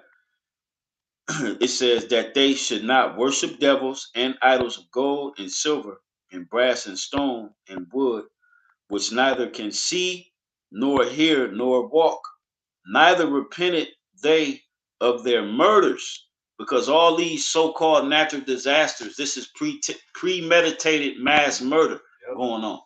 It says that they should not worship devils and idols of gold and silver and brass and stone and wood, which neither can see nor hear nor walk. Neither repented they of their murders, because all these so-called natural disasters, this is premeditated mass murder going on.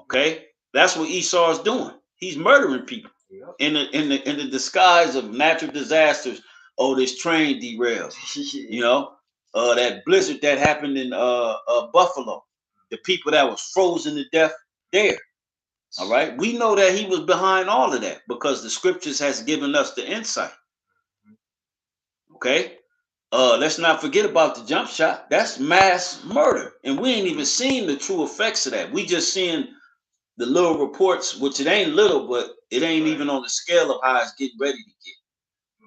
Okay, that's what Esau is doing. He's murdering people in the disguise of natural disasters. Oh, this train derailed. You know, that blizzard that happened in Buffalo. The people that was frozen to death there. All right, we know that he was behind all of that because the scriptures has given us the insight. Okay, let's not forget about the jump shot. That's mass murder, and we ain't even seen the true effects of that. We just seeing the little reports, which it ain't little, but it ain't even on the scale of how it's getting ready to get.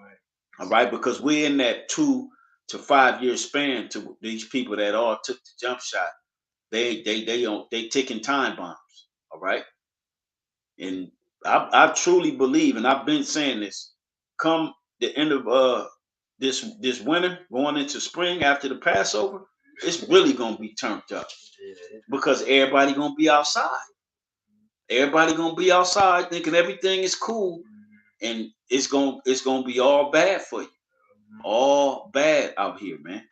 Right. All right, because we're in that 2 to 5 year span to these people that all took the jump shot. They ticking time bombs. All right. And I truly believe, and I've been saying this, come the end of this winter, going into spring after the Passover, it's really gonna be turned up because everybody gonna be outside. Everybody gonna be outside thinking everything is cool, and it's gonna be all bad for you, all bad out here, man.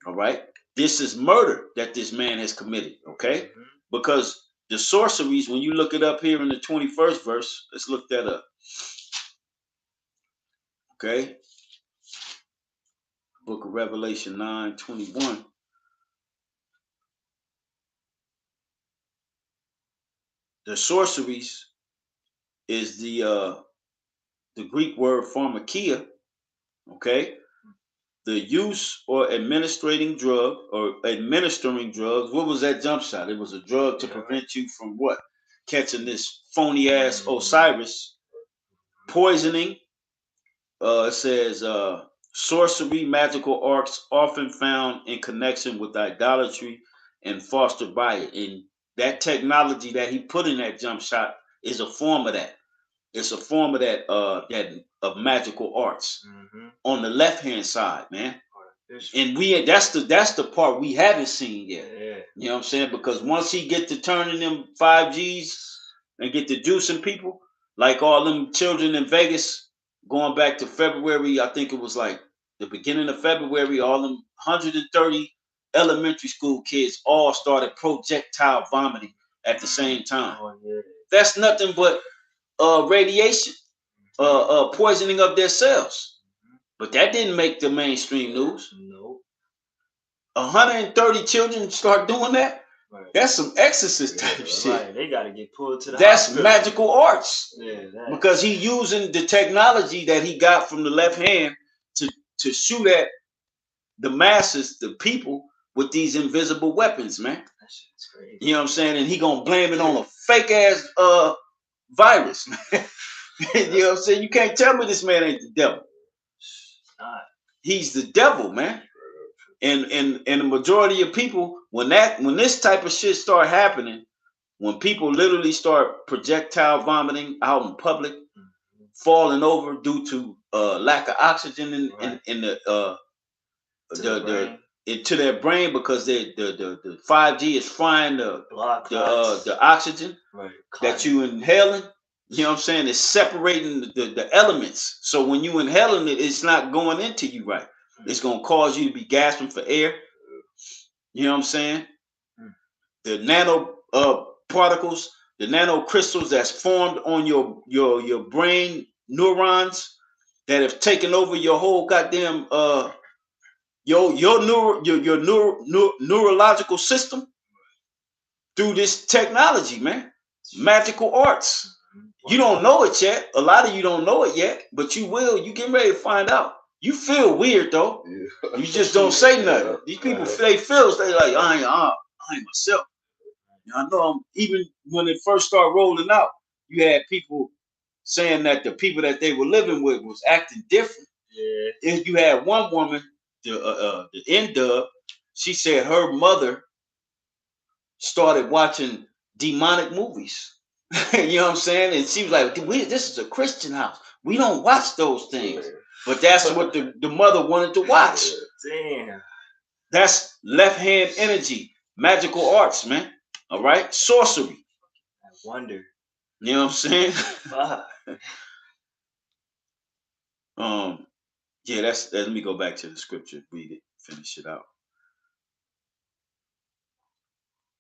All right, this is murder that this man has committed. Okay, because the sorceries, when you look it up here in the 21st verse, let's look that up. Okay. Book of Revelation 9:21. The sorceries is the Greek word pharmakia. Okay. The use or administering drugs. What was that jump shot? It was a drug to prevent you from what? Catching this phony ass Osiris. Poisoning. It says sorcery, magical arts often found in connection with idolatry and fostered by it. And that technology that he put in that jump shot is a form of that. It's a form of that of magical arts on the left hand side, man. And that's the part we haven't seen yet. Yeah. You know what I'm saying? Because once he get to turning them 5Gs and get to juicing people, like all them children in Vegas, going back to February, I think it was like the beginning of February, all them 130 elementary school kids all started projectile vomiting at the same time. Oh, yeah. That's nothing but radiation, poisoning of their cells. But that didn't make the mainstream news. No. 130 children start doing that. Right. That's some exorcist type shit. Right. They gotta get pulled to the That's hospital. magical arts. Yeah. Because he using the technology that he got from the left hand to shoot at the masses, the people, with these invisible weapons, man. That shit's crazy. You know what I'm saying? And he gonna blame it on a fake ass virus, man. You know what I'm saying? You can't tell me this man ain't the devil. He's the devil, man. And the majority of people, when this type of shit start happening, when people literally start projectile vomiting out in public, falling over due to lack of oxygen into their brain because the 5G is frying the oxygen that you inhaling. You know what I'm saying? It's separating the elements. So when you inhaling it, it's not going into you right. It's gonna cause you to be gasping for air. You know what I'm saying? The nano particles, the nano crystals that's formed on your brain neurons that have taken over your whole goddamn neurological system through this technology, man. Magical arts. You don't know it yet. A lot of you don't know it yet, but you will. You getting ready to find out. You feel weird though. Yeah. You just don't say nothing. These people, they feel, they like, I ain't myself. I know even when it first started rolling out, you had people saying that the people that they were living with was acting different. Yeah. If you had one woman, the N-Dub, she said her mother started watching demonic movies. You know what I'm saying? And she was like, this is a Christian house. We don't watch those things. But that's what the mother wanted to watch. Damn. That's left hand energy, magical arts, man. All right, sorcery. I wonder. You know what I'm saying? Yeah, let me go back to the scripture, read it, finish it out.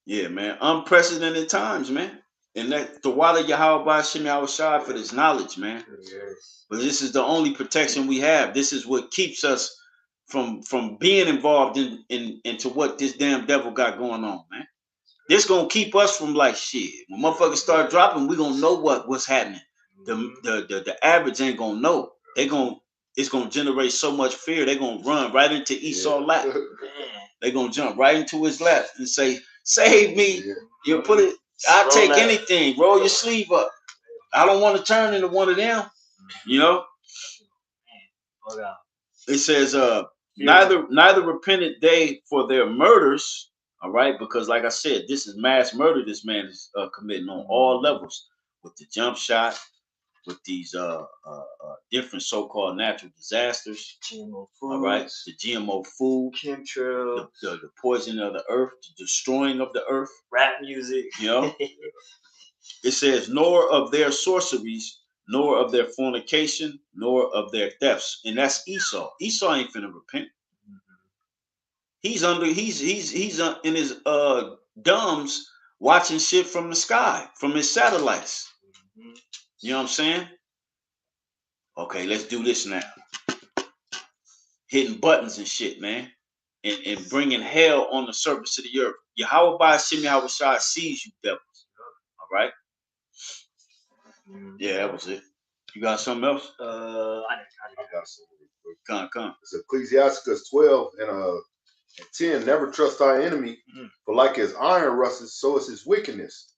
Yeah, man, unprecedented times, man. And that the water Yahweh Shem Yahushua for this knowledge, man. Yes. But this is the only protection we have. This is what keeps us from being involved into what this damn devil got going on, man. This gonna keep us from like shit. When motherfuckers start dropping, we gonna know what's happening. The average ain't gonna know. It's gonna generate so much fear. They're gonna run right into Esau's lap. They're gonna jump right into his lap and say, "Save me!" Yeah. You put it. I'll take anything. Roll your sleeve up. I don't want to turn into one of them. You know. It says, neither repented they for their murders. All right, because like I said, this is mass murder. This man is committing on all levels with the jump shot, with these different so-called natural disasters. GMO food. All right, the GMO food, chemtrails, the poisoning of the earth, the destroying of the earth, rap music. You know, it says, nor of their sorceries, nor of their fornication, nor of their thefts, and that's Esau. Esau ain't finna repent. He's in his dumbs watching shit from the sky, from his satellites. You know what I'm saying? Okay, let's do this now. Hitting buttons and shit, man. And bringing hell on the surface of the earth. Yahweh by Shem Yahweh sees you devils. All right? Yeah, that was it. You got something else? I got something. Come. It's Ecclesiasticus 12 and 10. Never trust thy enemy, for like as iron rusteth, so is his wickedness.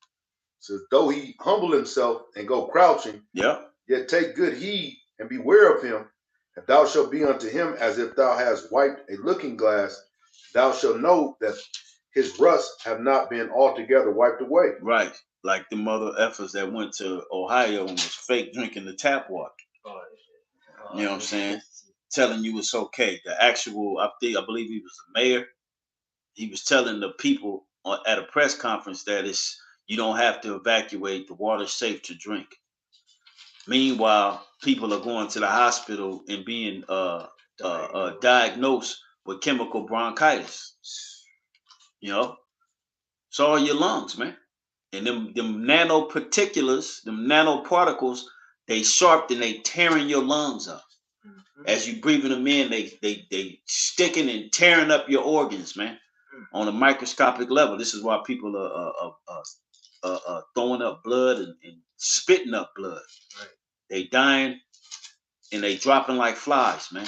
So though he humble himself and go crouching, yet take good heed and beware of him, and thou shalt be unto him as if thou hast wiped a looking glass. Thou shalt know that his rust have not been altogether wiped away. Right. Like the mother effers that went to Ohio and was fake drinking the tap water. You know what I'm saying? Telling you it's okay. The actual, I believe he was the mayor. He was telling the people at a press conference that you don't have to evacuate. The water's safe to drink. Meanwhile, people are going to the hospital and being diagnosed with chemical bronchitis. You know, it's all your lungs, man. And them nanoparticulates, them nanoparticles, they sharp and they tearing your lungs up. As you breathing them in, they sticking and tearing up your organs, man, on a microscopic level. This is why people are throwing up blood and spitting up blood. Right. They dying and they dropping like flies, man.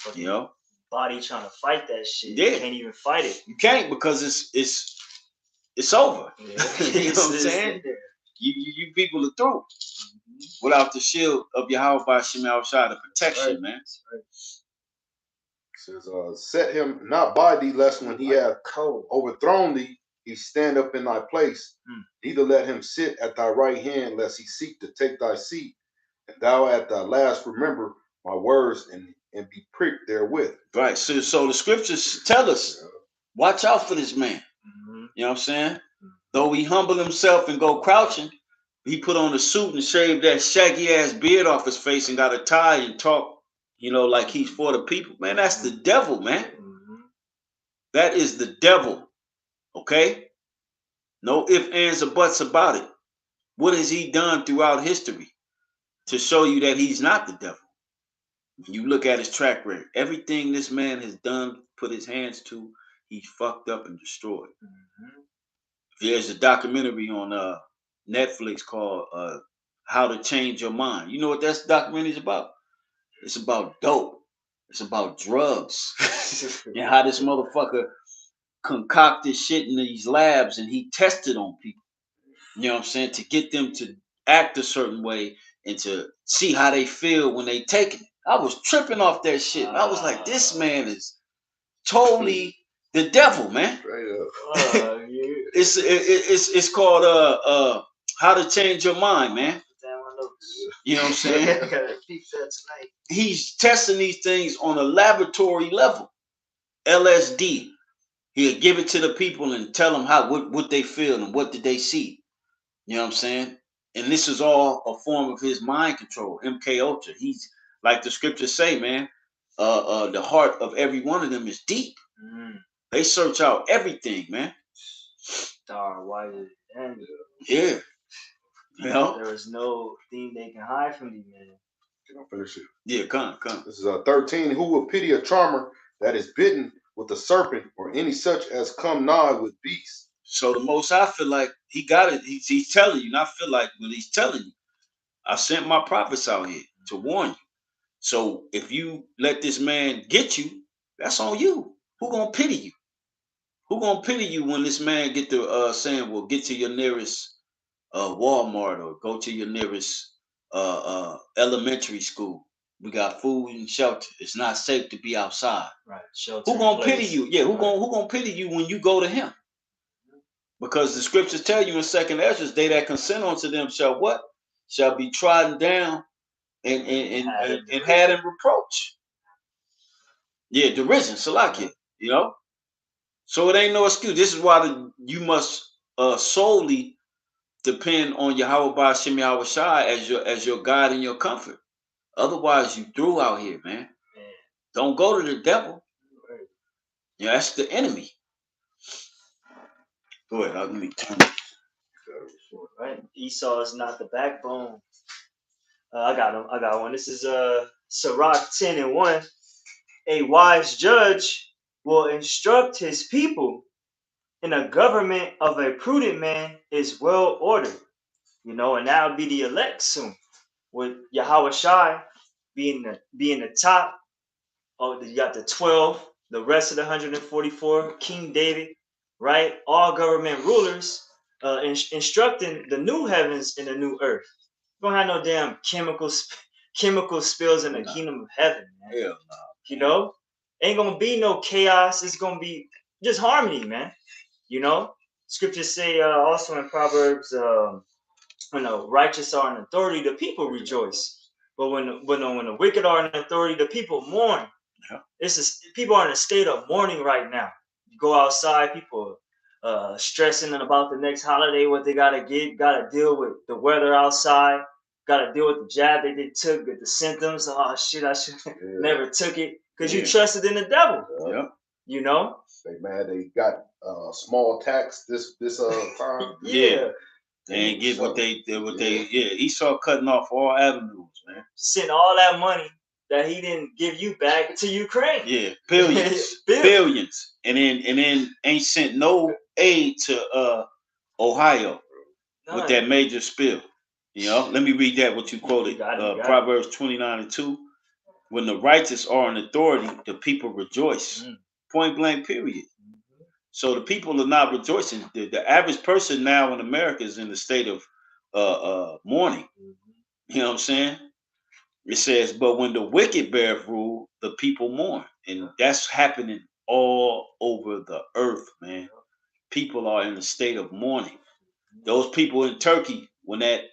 Right. You know, body trying to fight that shit. Yeah. You can't even fight it. You can't because it's over. Yeah. You know what I'm saying? You people are through without the shield of Yahweh by Shem Yahushua, the protection, man. Right. It says, set him not by thee, lest when he hath overthrown thee, he stand up in thy place. Neither let him sit at thy right hand, lest he seek to take thy seat. And thou at thy last remember my words and be pricked therewith. Right. So the scriptures tell us, watch out for this man. You know what I'm saying? Though he humble himself and go crouching, he put on a suit and shaved that shaggy ass beard off his face and got a tie and talk, you know, like he's for the people. Man, that's the devil, man. That is the devil. Okay? No ifs, ands, or buts about it. What has he done throughout history to show you that he's not the devil? When you look at his track record, everything this man has done, put his hands to, he fucked up and destroyed. There's a documentary on Netflix called How to Change Your Mind. You know what that documentary is about? It's about dope. It's about drugs. And how this motherfucker concocted shit in these labs and he tested on people. You know what I'm saying? To get them to act a certain way and to see how they feel when they take it. I was tripping off that shit. I was like, this man is totally the devil, man. It's called How to Change Your Mind, man. You know what I'm saying? I gotta peep that tonight. He's testing these things on a laboratory level. LSD. He'll give it to the people and tell them what they feel and what did they see. You know what I'm saying? And this is all a form of his mind control, MK Ultra. He's like the scriptures say, man. The heart of every one of them is deep. They search out everything, man. Star, why did it end? Yeah. You know? There is no thing they can hide from these men. Can I finish it? Yeah, come. This is 13. Who will pity a charmer that is bitten with a serpent, or any such as come nigh with beasts? So the most I feel like he got it. He's telling you, and I feel like when he's telling you, I sent my prophets out here to warn you. So if you let this man get you, that's on you. Who gonna pity you? Who gonna pity you when this man get to saying, well, get to your nearest Walmart or go to your nearest elementary school. We got food and shelter. It's not safe to be outside. Right. Shelter. Who gonna pity you? Yeah, who gonna pity you when you go to him? Because the scriptures tell you in 2nd Ezra, they that consent unto them shall what? Shall be trodden down and had in reproach. Yeah, derision, salakia, you know. So it ain't no excuse. This is why you must solely depend on Yahweh Ba'ashem Yahweh Shai as your God and your comfort. Otherwise, you through out here, man. Don't go to the devil. Yeah, that's the enemy. Go ahead, let me turn it. Right? Esau is not the backbone. I got one. This is Sirach 10:1. A wise judge will instruct his people, and a government of a prudent man is well ordered. You know, and that'll be the elect soon, with Yahweh Shai being the top. Oh, you got the 12, the rest of the 144, King David, right? All government rulers instructing the new heavens and the new earth. You don't have no damn chemical spills in the kingdom of heaven, man. Hell no. You know, ain't gonna be no chaos. It's gonna be just harmony, man. You know, scriptures say also in Proverbs, when the righteous are in authority, the people rejoice. But when the wicked are in authority, the people mourn. Yeah. People are in a state of mourning right now. You go outside, people stressing about the next holiday, what they gotta get, gotta deal with the weather outside, gotta deal with the jab they took, the symptoms. Oh shit, I should never took it because you trusted in the devil. Yeah. You know. They mad they got small tax this time. Yeah. They ain't get what they Esau cutting off all avenues, man. Sent all that money that he didn't give you back to Ukraine. Yeah, billions. Billions. And then ain't sent no aid to Ohio. None. With that major spill. You know, let me read that what you quoted. Proverbs 29:2. When the righteous are in authority, the people rejoice. Point blank, period. So the people are not rejoicing. The average person now in America is in the state of mourning. You know what I'm saying? It says, but when the wicked beareth rule, the people mourn. And that's happening all over the earth, man. People are in a state of mourning. Those people in Turkey, when that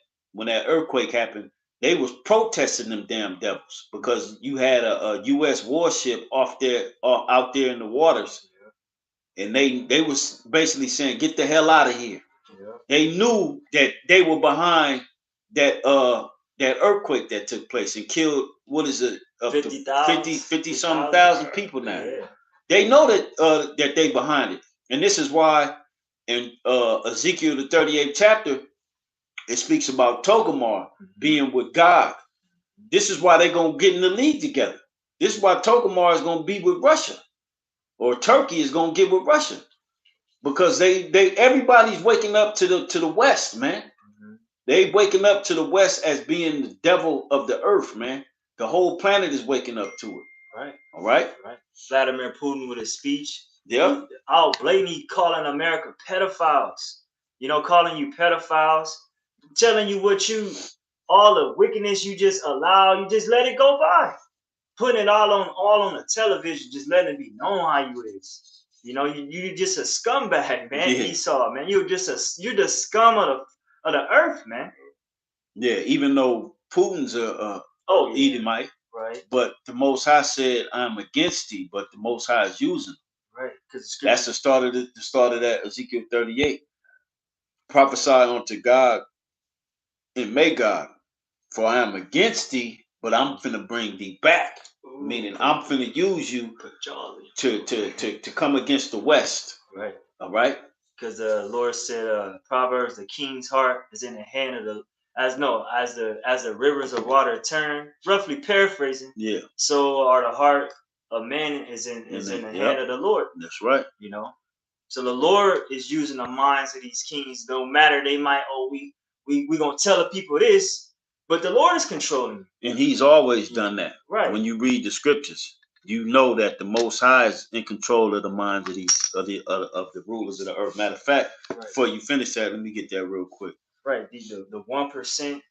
earthquake happened, they was protesting them damn devils because you had a U.S. warship out there in the waters. And they was basically saying, get the hell out of here. Yeah. They knew that they were behind that earthquake that took place and killed, what is it, 50 some thousand people now. Yeah. They know that they behind it. And this is why in Ezekiel the 38th chapter, it speaks about Togomar being with God. This is why they're gonna get in the league together. This is why Tokamar is gonna be with Russia, or Turkey is gonna get with Russia, because they everybody's waking up to the West, man. Mm-hmm. They waking up to the West as being the devil of the earth, man. The whole planet is waking up to it. Right. All right. Right. Vladimir Putin with his speech. Yeah. Out blatantly calling America pedophiles. You know, calling you pedophiles, telling you all the wickedness you just allow, you just let it go by. Putting it all on the television, just letting it be known how you is. You know, you just a scumbag, man. Yeah. Esau, man. You're the scum of the earth, man. Yeah, even though Putin's a Edomite, right? But the Most High said, "I'm against thee," but the Most High is using. Right, because That's the start of that Ezekiel 38. Prophesy unto God and may God, for I am against thee, but I'm finna bring thee back. Meaning I'm finna use you to come against the West. Right. All right. Because the Lord said, Proverbs, the king's heart is in the hand of the as the rivers of water turn. Roughly paraphrasing. Yeah. So are the heart of man is in the hand of the Lord. That's right. You know. So the Lord is using the minds of these kings. No matter they might, we gonna tell the people this, but the Lord is controlling. And He's always done that. Right. When you read the scriptures, you know that the Most High is in control of the minds of the rulers of the earth. Matter of fact, before you finish that, let me get that real quick. Right. The 1%,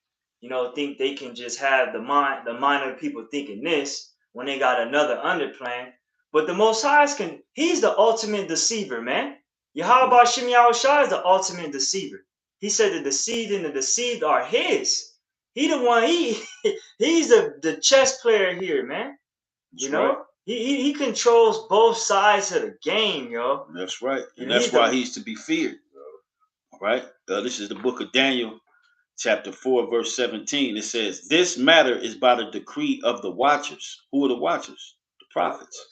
you know, think they can just have the mind of the people thinking this when they got another underplan. But the Most High he's the ultimate deceiver, man. Yahweh Shem Yahushua is the ultimate deceiver. He said the deceived and the deceived are his. He the one, he's the chess player here, man. You know? Right. He controls both sides of the game, yo. That's right. And that's why he's to be feared. All right. This is the book of Daniel, chapter 4, verse 17. It says, "This matter is by the decree of the watchers." Who are the watchers? The prophets.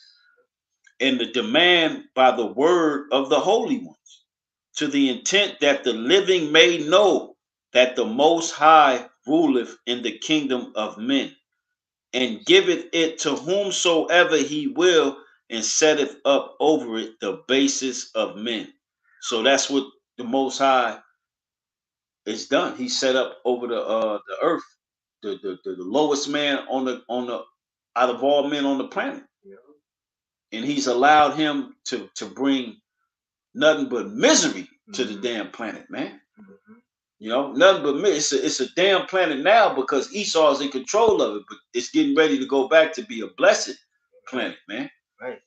"And the demand by the word of the holy ones, to the intent that the living may know that the Most High ruleth in the kingdom of men, and giveth it to whomsoever he will, and setteth up over it the basis of men." So that's what the Most High is done. He set up over the earth the lowest man on the out of all men on the planet, and he's allowed him to bring nothing but misery to the damn planet, man. You know, nothing but misery. It's a damn planet now because Esau is in control of it, but it's getting ready to go back to be a blessed planet, man. Right.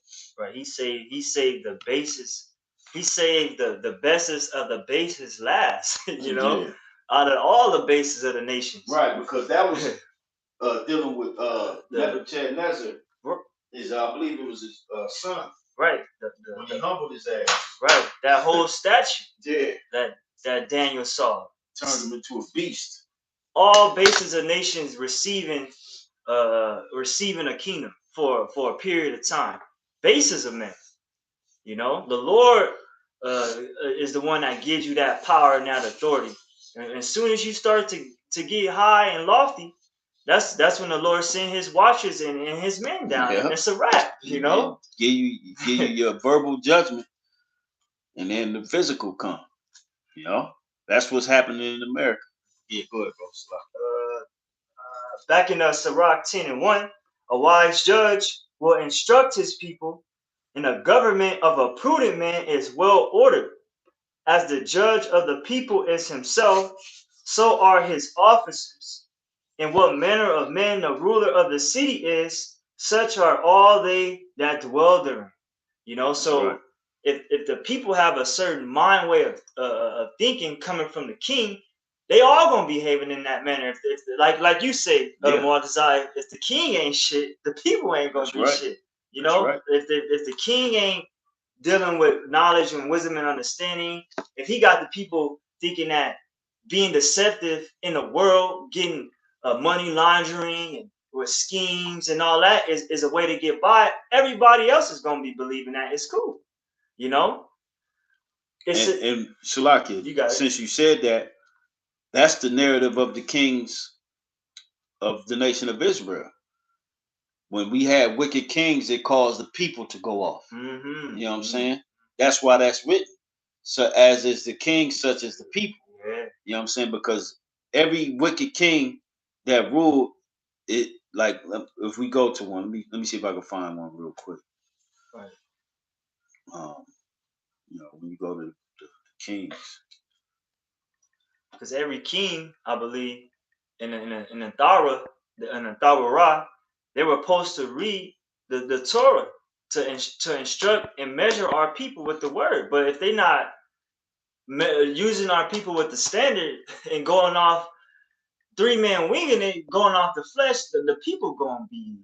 He saved the basis. He saved the bestest of the bases last, you know, out of all the bases of the nations. Right, because that was dealing with Nebuchadnezzar. I believe it was his son. Right. When he humbled his ass. Right. That whole statue. Yeah. That Daniel saw. Turned him into a beast. All bases of nations receiving a kingdom for a period of time. Bases of men. You know, the Lord is the one that gives you that power and that authority. And as soon as you start to get high and lofty, that's when the Lord sent his watchers and his men down. And it's a wrap, you know. Give you your verbal judgment, and then the physical come. You know, that's what's happening in America. Yeah, go ahead, bro. Back in Sirach 10:1, a wise judge will instruct his people, and the government of a prudent man is well ordered. As the judge of the people is himself, so are his officers. In what manner of men the ruler of the city is, such are all they that dwell therein. You know, so right. if the people have a certain mind way of thinking coming from the king, they all gonna be behaving in that manner. If like you say, if the king ain't shit, the people ain't gonna be shit. You know, if the king ain't dealing with knowledge and wisdom and understanding, if he got the people thinking that being deceptive in the world, getting money laundering and with schemes and all that is a way to get by, everybody else is going to be believing that it's cool, you know. And Shalaki, since you said that, that's the narrative of the kings of the nation of Israel. When we had wicked kings, it caused the people to go off. Mm-hmm. You know what I'm saying? That's why that's written. So as is the king, such as the people. Yeah. You know what I'm saying? Because every wicked king that ruled it, like if we go to one, let me see if I can find one real quick. Right. When you go to the kings. Because every king, I believe, in the Thara, they were supposed to read the Torah to instruct and measure our people with the word. But if they're not using our people with the standard and going off 3-man winging it, going off the flesh, the people gonna be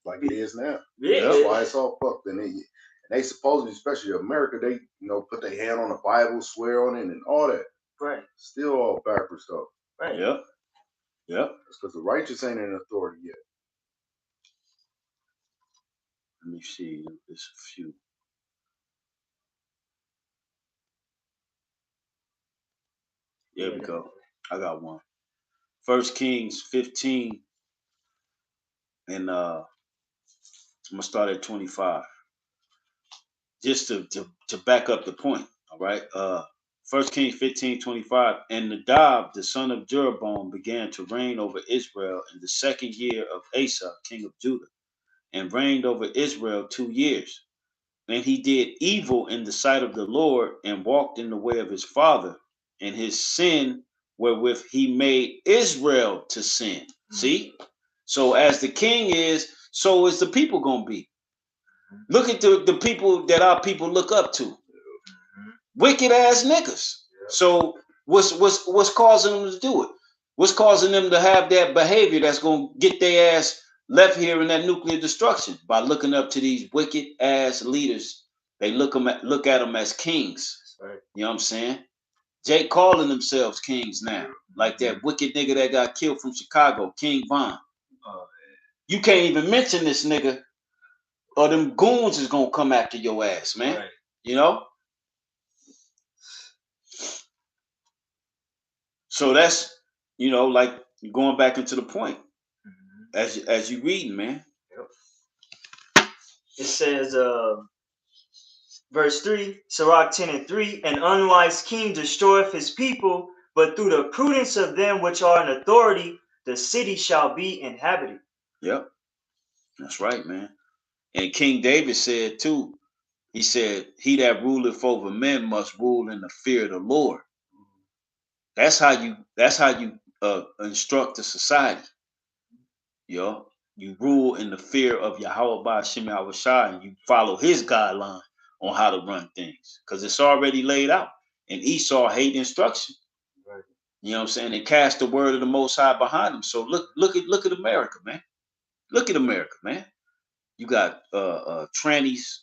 like it is now. Yeah. That's why it's all fucked. And they supposedly, especially America, they put their hand on the Bible, swear on it, and all that. Right. Still all backwards stuff. Right. Yep. It's because the righteous ain't in authority yet. Let me see. There's a few. There we go. I got one. 1 Kings 15, and I'm gonna start at 25. Just to back up the point. All right. 1 Kings 15:25. And Nadab, the son of Jeroboam, began to reign over Israel in the 2nd year of Esau, king of Judah, and reigned over Israel 2 years. And he did evil in the sight of the Lord, and walked in the way of his father, and his sin wherewith he made Israel to sin. See? So as the king is, so is the people gonna be. Look at the people that our people look up to. Wicked ass niggas. So what's causing them to do it? What's causing them to have that behavior that's gonna get their ass left here in that nuclear destruction? By looking up to these wicked ass leaders. They look at them as kings. Right. You know what I'm saying? Jake calling themselves kings now. Like that wicked nigga that got killed from Chicago, King Von. You can't even mention this nigga, or them goons is gonna come after your ass, man. Right. You know? So that's, like going back into the point. As you reading, man. Yep. It says verse 3, Sirach 10:3, an unwise king destroyeth his people, but through the prudence of them which are in authority, the city shall be inhabited. Yep. That's right, man. And King David said too, he said, he that ruleth over men must rule in the fear of the Lord. That's how you instruct a society. You rule in the fear of Yahweh Ba'ashem Yahushua, and you follow his guideline on how to run things. Because it's already laid out. And Esau hate instruction. Right. You know what I'm saying? They cast the word of the Most High behind them. So look at America, man. Look at America, man. You got trannies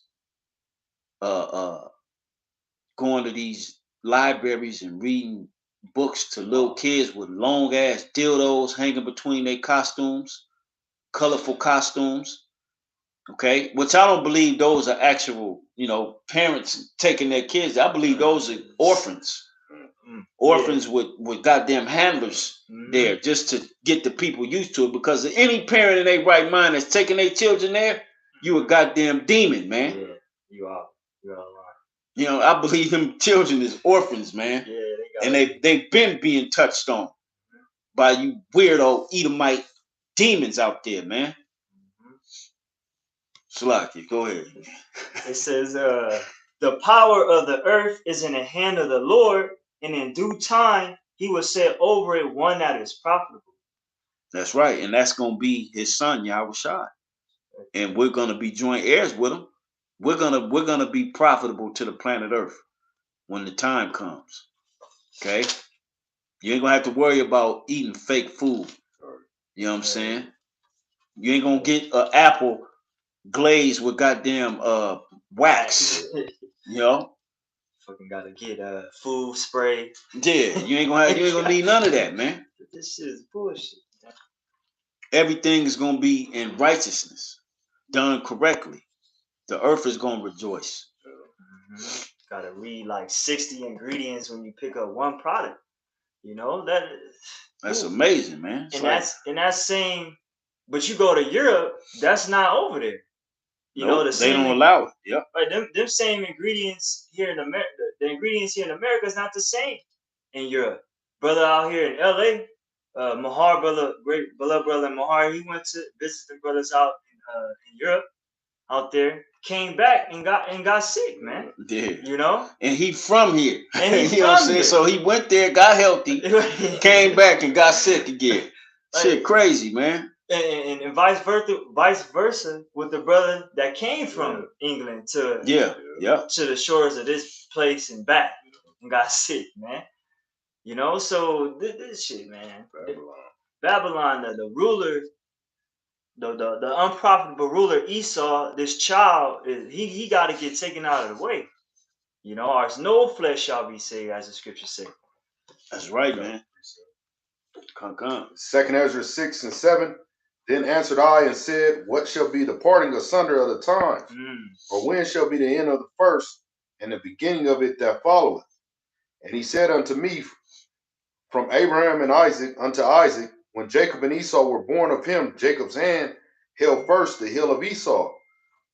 going to these libraries and reading books to little kids with long ass dildos hanging between their costumes, colorful costumes. Okay, which I don't believe those are actual, parents taking their kids. I believe those are orphans. Orphans with goddamn handlers there just to get the people used to it. Because any parent in their right mind that's taking their children there, you a goddamn demon, man. Yeah, you are right. I believe them children is orphans, man. Yeah, and they've been being touched on by you weirdo Edomite demons out there, man. Salaki, go ahead. It says, the power of the earth is in the hand of the Lord, and in due time he will set over it one that is profitable. That's right, and that's gonna be his son Yahushua, and we're gonna be joint heirs with him. We're gonna be profitable to the planet Earth when the time comes. Okay, you ain't gonna have to worry about eating fake food. You know what I'm saying? You ain't gonna get an apple glazed with goddamn wax. Fucking gotta get food spray. Yeah, you ain't gonna need none of that, man. This shit is bullshit. Everything is gonna be in righteousness, done correctly. The earth is gonna rejoice. Gotta read like 60 ingredients when you pick up one product. That. That's amazing, man. And that's saying, but you go to Europe, that's not over there. You know, they don't allow it. Yep. Right, them same ingredients here in America, the ingredients here in America is not the same in Europe. Brother out here in LA, Mahar brother, great beloved brother Mahar, he went to visit the brothers out in Europe, out there, came back and got sick, man. Yeah. You know? And he from here. And he you know what I'm saying? So he went there, got healthy, came back and got sick again. Shit crazy, man. And vice versa with the brother that came from England to to the shores of this place and back and got sick, man. You know, so this shit, man. Babylon, the ruler, the unprofitable ruler Esau, this child he got to get taken out of the way. You know, ours no flesh shall be saved, as the scriptures say. That's right, man. Come. 2 Ezra 6 and 7. Then answered I and said, what shall be the parting asunder of the times? Or when shall be the end of the first, and the beginning of it that followeth? And he said unto me, from Abraham and Isaac unto Isaac, when Jacob and Esau were born of him, Jacob's hand held first the heel of Esau.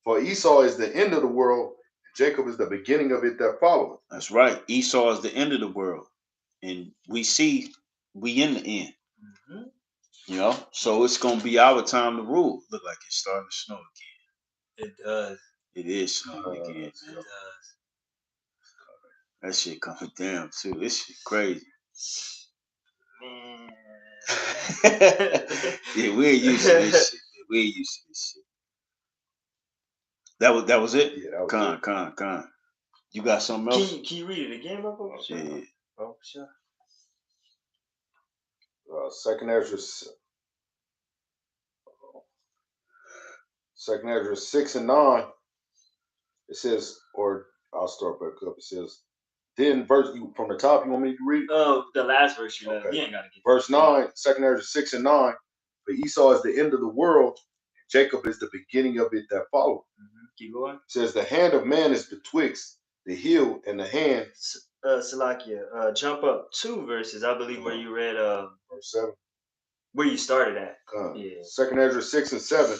For Esau is the end of the world, and Jacob is the beginning of it that followeth. That's right. Esau is the end of the world. And we in the end. You know, so it's gonna be our time to rule. Look like it's starting to snow again. It does. It is snowing again, man. It does. That shit coming down too. This shit crazy. Man. Yeah, we're used to this shit. We're used to this shit. That was it? Yeah, that was it. Con. You got something else? Can you read it again, bro? Yeah. Oh, sure. 2 Ezra 6 and 9. It says, or I'll start back up. It says, then verse from the top, you want me to read? Oh, the last verse you okay. You ain't gotta get verse 9, 2 Ezra 6 and 9. But Esau is the end of the world, Jacob is the beginning of it that followeth. Keep going. It says, the hand of man is betwixt the heel and the hand. Salakia, jump up 2 verses, I believe, where you read verse 7. Where you started at. Yeah. 2 Ezra 6 and 7.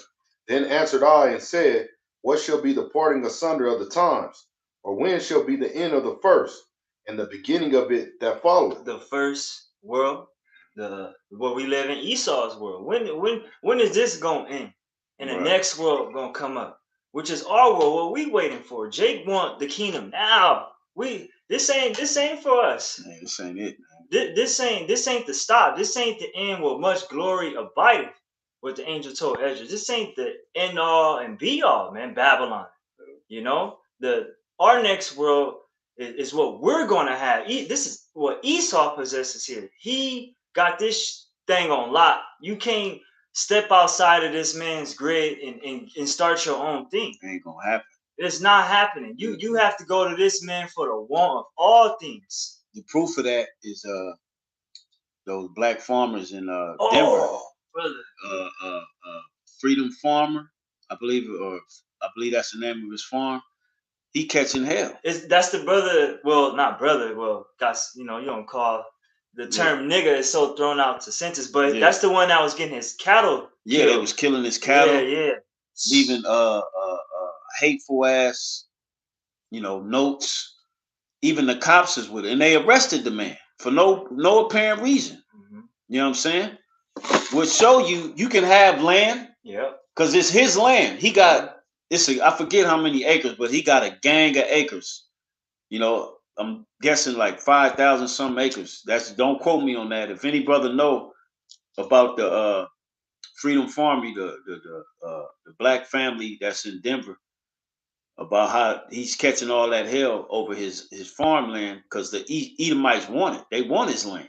Then answered I and said, what shall be the parting asunder of the times? Or when shall be the end of the first, and the beginning of it that followeth? The first world, what we live in, Esau's world. When is this gonna end? And the next world gonna come up, which is our world. What we waiting for? Jake want the kingdom now. This ain't for us. Man, this ain't it, man. This ain't the stop. This ain't the end where much glory abideth. What the angel told Ezra. This ain't the end all and be all, man. Babylon. You know, our next world is what we're gonna have. This is what Esau possesses here. He got this thing on lock. You can't step outside of this man's grid and start your own thing. Ain't gonna happen. It's not happening. You have to go to this man for the want of all things. The proof of that is those black farmers in Denver. Brother. Freedom Farmer, I believe that's the name of his farm. He catching hell. That's the brother. Well, not brother. Well, that's you don't call the term nigga is so thrown out to sentence, but that's the one that was getting his cattle. Yeah, they was killing his cattle. Yeah. Leaving hateful ass, notes. Even the cops is with it, and they arrested the man for no apparent reason. You know what I'm saying? Would show you can have land. Yeah. Because it's his land. He got I forget how many acres, but he got a gang of acres. I'm guessing like 5,000 some acres. Don't quote me on that. If any brother know about the Freedom Farm, the black family that's in Denver, about how he's catching all that hell over his farmland because the Edomites want it. They want his land.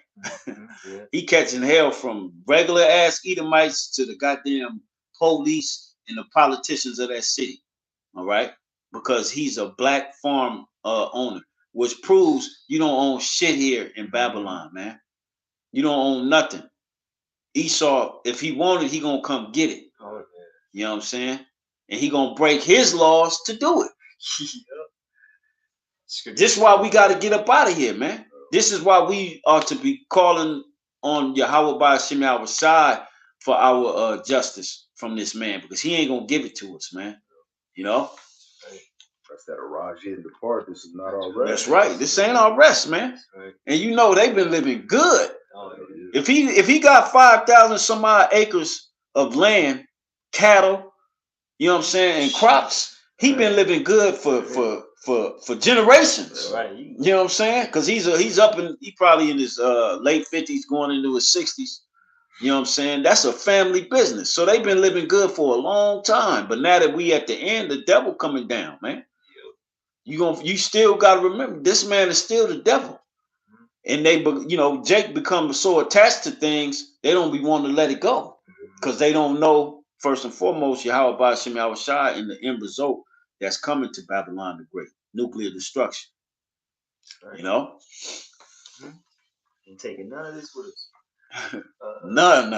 He catching hell from regular ass Edomites to the goddamn police and the politicians of that city. All right, because he's a black farm owner, which proves you don't own shit here in Babylon, man. You don't own nothing. Esau, if he wanted, he gonna come get it. Oh, yeah. You know what I'm saying? And he gonna break his laws to do it. This is why we got to get up out of here, man. This is why we ought to be calling on Yahweh by Hashem our side for our justice from this man, because he ain't gonna give it to us, man. You know? That's that Araj in the part. This is not our rest. That's right. This ain't our rest, man. Right. And you know they've been living good. Oh, If he got 5,000 some odd acres of land, cattle, you know what I'm saying, and crops, he been living good for generations. right. You know what I'm saying? Because he's up in, he probably in his late 50s, going into his 60s. You know what I'm saying? That's a family business. So they've been living good for a long time. But now that we at the end, the devil coming down, man. You still got to remember, this man is still the devil. And they, you know, Jake becomes so attached to things, they don't be wanting to let it go. Because they don't know, first and foremost, Yahweh Ba'Shem Yahushua and the end result that's coming to Babylon the Great. Nuclear destruction. Right. You know? Ain't taking none of this with us. None.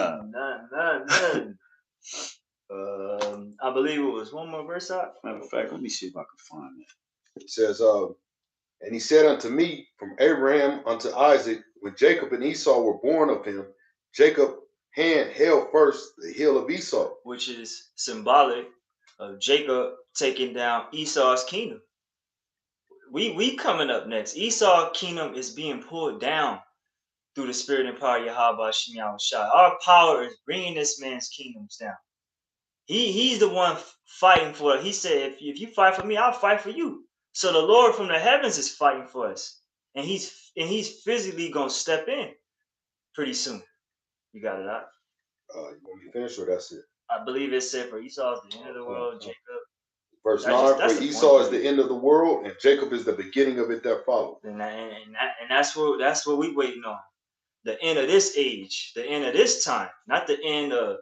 I believe it was one more verse out. Matter of fact, let me see if I can find it. It says, and he said unto me, from Abraham unto Isaac, when Jacob and Esau were born of him, Jacob's hand held first the heel of Esau. Which is symbolic of Jacob taking down Esau's kingdom. We coming up next. Esau's kingdom is being pulled down through the spirit and power of Yahweh Shem Yahushua. Our power is bringing this man's kingdoms down. He's the one fighting for it. He said, if you fight for me, I'll fight for you. So the Lord from the heavens is fighting for us. And he's physically gonna step in pretty soon. You got it out. You want me to finish or that's it? I believe it said for Esau is the end of the world, Jacob. Verse That's 9, that's for the Esau point, is the end of the world, and Jacob is the beginning of it that follows. And that's what we waiting on. The end of this age, the end of this time, not the end of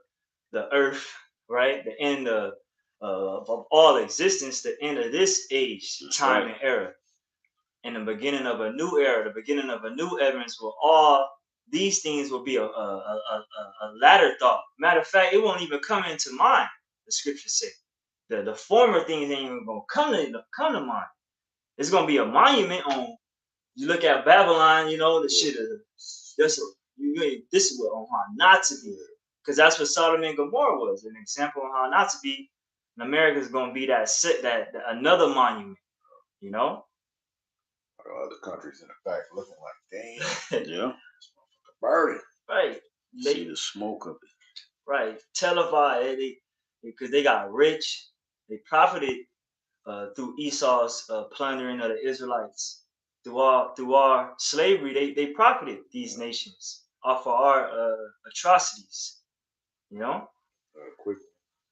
the earth, right? The end of all existence, the end of this age, That's time, right. and era, and the beginning of a new era, the beginning of a new heavens, where all these things will be a latter thought. Matter of fact, it won't even come into mind. The scriptures say the former things ain't even gonna come to mind. It's gonna be a monument on. You look at Babylon, you know the shit. This is what on how not to be, because that's what Sodom and Gomorrah was, an example on how not to be. And America is gonna be that another monument, you know. Other countries in the back looking like, damn, Yeah. burning. Right. See the smoke of it. Right. Televised, because they got rich. They profited through Esau's plundering of the Israelites. Through our slavery, they profited these nations off of our atrocities. You know? Quick.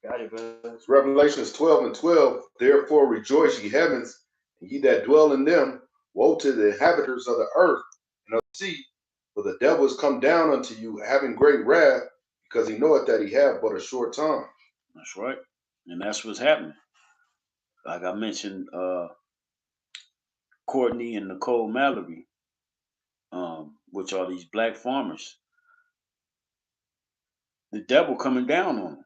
Got it, brother. Revelations 12 and 12. Therefore rejoice, ye heavens, and ye that dwell in them. Woe to the inhabitants of the earth and of the sea, for the devil is come down unto you, having great wrath, because he knoweth that he have but a short time. That's right. And that's what's happening. Like I mentioned, Courtney and Nicole Mallory, which are these black farmers. The devil coming down on them.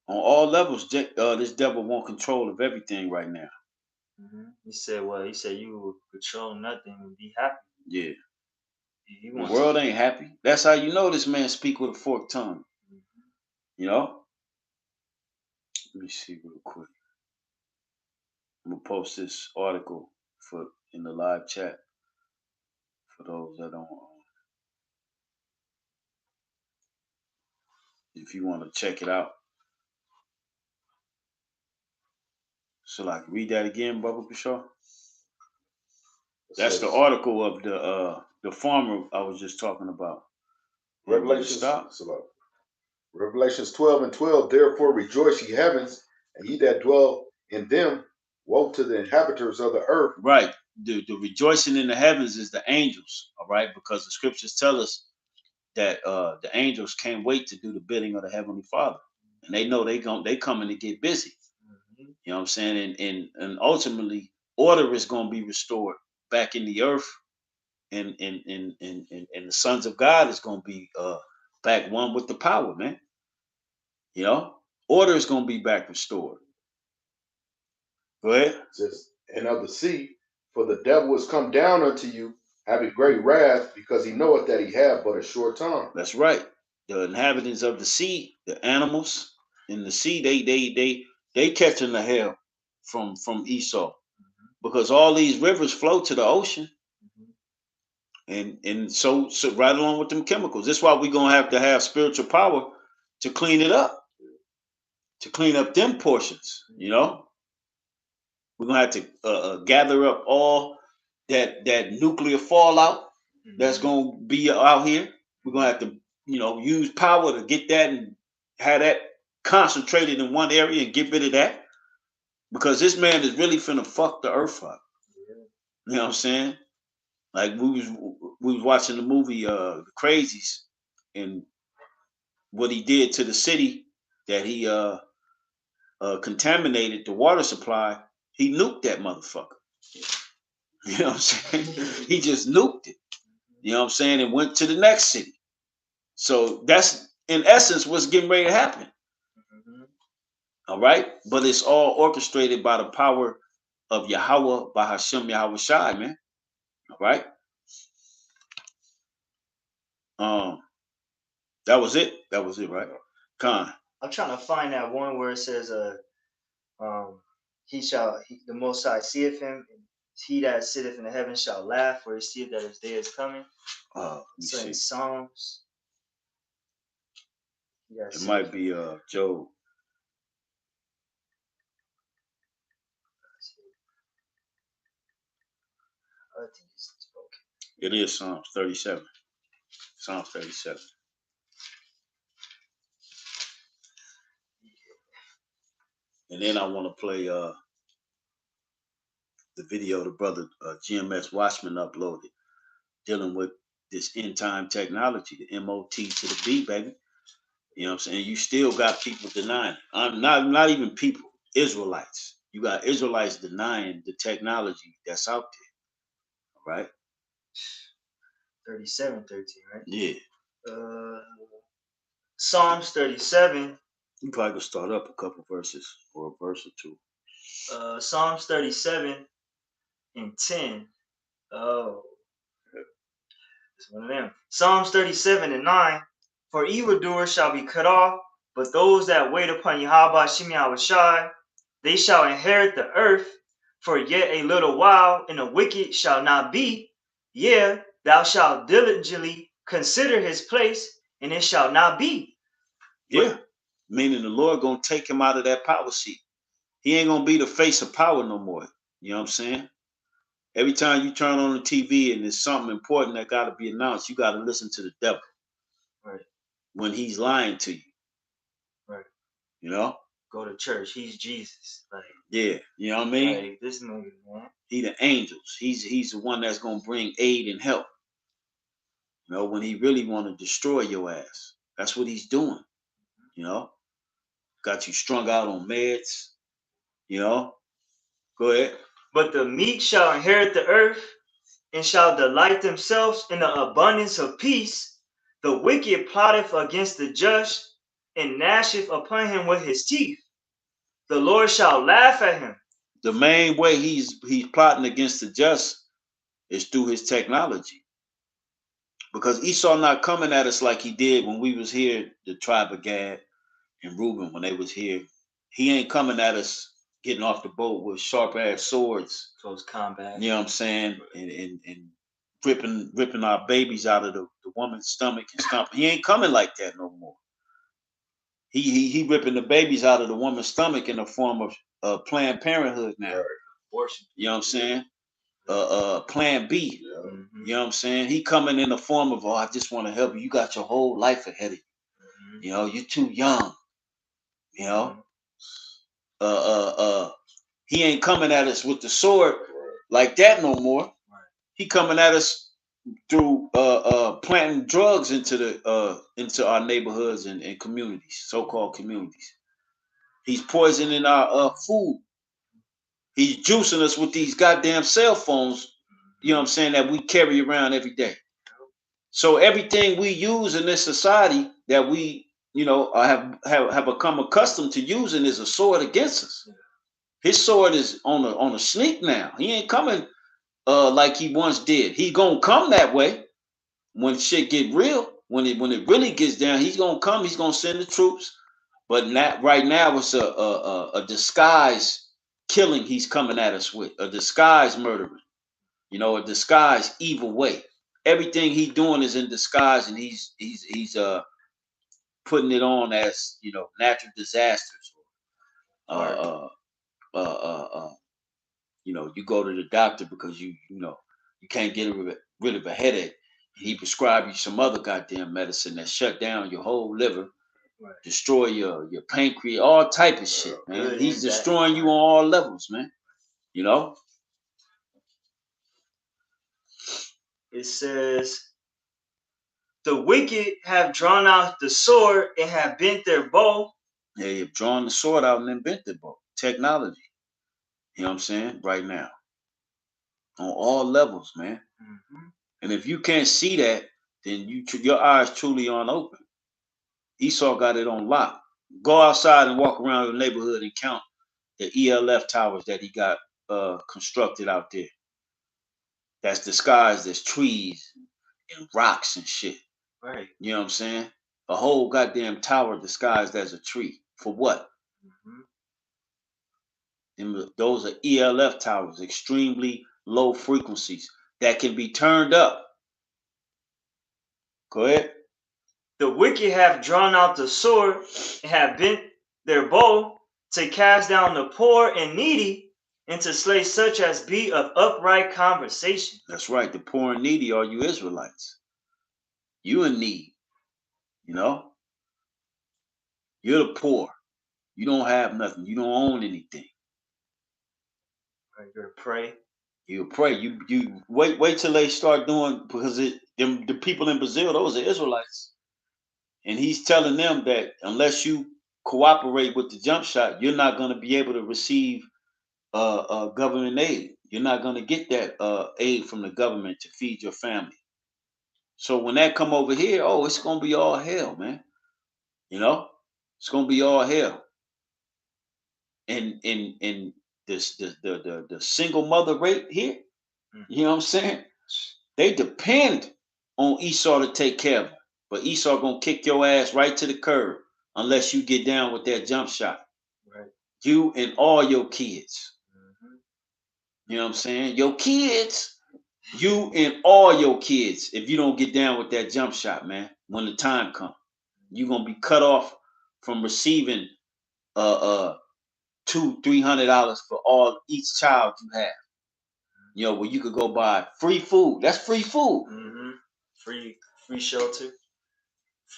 On all levels, this devil want control of everything right now. He said, well, he said you will control nothing and be happy. Yeah. The world ain't happy. That's how you know this man speak with a forked tongue. You know? Let me see real quick. I'm gonna post this article in the live chat for those that don't. If you want to check it out. So like read that again, Bubba Pashar. That's the article of the farmer I was just talking about. Revelations 12 and 12. Therefore rejoice, ye heavens, and ye that dwell in them. Woe to the inhabitants of the earth. Right. The rejoicing in the heavens is the angels, all right? Because the scriptures tell us that the angels can't wait to do the bidding of the Heavenly Father. And they know they coming to get busy. You know what I'm saying? And ultimately order is gonna be restored back in the earth, and the sons of God is gonna be back one with the power, man. You know, order is gonna be back restored. Go ahead. It says, and of the sea, for the devil is come down unto you, having great wrath, because he knoweth that he have but a short time. That's right. The inhabitants of the sea, the animals in the sea, they catching the hell from Esau, because all these rivers flow to the ocean, and so right along with them chemicals. That's why we're gonna have to have spiritual power to clean it up, to clean up them portions. You know, we're gonna have to gather up all that nuclear fallout that's gonna be out here. We're gonna have to, use power to get that and have that concentrated in one area and get rid of that, because this man is really finna fuck the earth up. You know what I'm saying? Like we was watching the movie The Crazies, and what he did to the city, that he contaminated the water supply. He nuked that motherfucker. You know what I'm saying? He just nuked it. You know what I'm saying? And went to the next city. So that's in essence what's getting ready to happen. All right, but it's all orchestrated by the power of Yahweh, by Hashem Yahweh Shai, man. All right. That was it. That was it, right? Khan. I'm trying to find that one where it says, the Most High seeth him, and he that sitteth in the heavens shall laugh, for he seeth that his day is coming. So in Psalms, it might be Job. I think it's spoken. It is Psalms 37. Psalms 37. And then I want to play the video the brother GMS Watchman uploaded, dealing with this end time technology, the MOT to the B, baby. You know what I'm saying? You still got people denying it. Not even people, Israelites. You got Israelites denying the technology that's out there, right? 37:13, right? Yeah. Psalms 37. You probably could start up a couple verses or a verse or two. Psalms 37 and 10. Oh, it's one of them. Psalms 37 and 9. For evildoers shall be cut off, but those that wait upon Yahweh Shem Yahweh Shai, they shall inherit the earth. For yet a little while, and the wicked shall not be. Yeah, thou shalt diligently consider his place, and it shall not be. Yeah, meaning the Lord gonna take him out of that power seat. He ain't gonna be the face of power no more. You know what I'm saying? Every time you turn on the TV and there's something important that got to be announced, you got to listen to the devil. Right. When he's lying to you. Right. You know? Go to church. He's Jesus. Like, yeah. You know what I mean? Like, this nigga, man. He the angels. He's the one that's going to bring aid and help. You know, when he really want to destroy your ass. That's what he's doing. You know? Got you strung out on meds. You know? Go ahead. But the meek shall inherit the earth, and shall delight themselves in the abundance of peace. The wicked plotteth against the just, and gnasheth upon him with his teeth. The Lord shall laugh at him. The main way he's plotting against the just is through his technology. Because Esau not coming at us like he did when we was here, the tribe of Gad and Reuben, when they was here. He ain't coming at us getting off the boat with sharp ass swords. Close combat. You know what I'm saying? And ripping our babies out of the woman's stomach and stomping. He ain't coming like that no more. He ripping the babies out of the woman's stomach in the form of Planned Parenthood now. Abortion. You know what I'm saying? Plan B. Yeah. Mm-hmm. You know what I'm saying? He coming in the form of, I just want to help you. You got your whole life ahead of you. Mm-hmm. You know, you're too young. You know? Mm-hmm. He ain't coming at us with the sword like that no more. Right. He coming at us through planting drugs into our neighborhoods and communities, so-called communities. He's poisoning our food. He's juicing us with these goddamn cell phones, you know what I'm saying, that we carry around every day. So everything we use in this society that we, have become accustomed to using is a sword against us. His sword is on a sneak now. He ain't coming like he once did. He's gonna come that way when shit get real. When it really gets down, he's gonna come. He's gonna send the troops. But not right now. It's a disguise killing. He's coming at us with a disguise murdering. You know, a disguise evil way. Everything he's doing is in disguise, and he's putting it on as, you know, natural disasters. Uh, uh, uh, uh, uh, you know, you go to the doctor because you know you can't get rid of a headache. He prescribe you some other goddamn medicine that shut down your whole liver, Right. destroy your pancreas, all type of shit, man. Good He's and bad. destroying you on all levels, man. You know. It says, the wicked have drawn out the sword and have bent their bow. Yeah, you've drawn the sword out and invented both technology. You know what I'm saying? Right now, on all levels, man. Mm-hmm. And if you can't see that, then your eyes truly aren't open. Esau got it on lock. Go outside and walk around the neighborhood and count the ELF towers that he got constructed out there. That's disguised as trees and rocks and shit. Right. You know what I'm saying? A whole goddamn tower disguised as a tree. For what? Mm-hmm. And those are ELF towers, extremely low frequencies that can be turned up. Go ahead. The wicked have drawn out the sword and have bent their bow to cast down the poor and needy and to slay such as be of upright conversation. That's right. The poor and needy are you Israelites. You in need. You know? You're the poor. You don't have nothing. You don't own anything. Right, you're pray. You pray. You wait till they start doing, because the people in Brazil, those are Israelites. And he's telling them that unless you cooperate with the jump shot, you're not going to be able to receive government aid. You're not going to get that aid from the government to feed your family. So when that come over here, oh, it's going to be all hell, man. You know, it's going to be all hell. And this the single mother rate here, you know what I'm saying? They depend on Esau to take care of them. But Esau gonna kick your ass right to the curb unless you get down with that jump shot. Right. You and all your kids. Mm-hmm. You know what I'm saying? Your kids, you and all your kids, if you don't get down with that jump shot, man, when the time comes, you're gonna be cut off from receiving $200-300 for all each child you have. You know, where you could go buy free food. That's free food. Mm-hmm. Free shelter.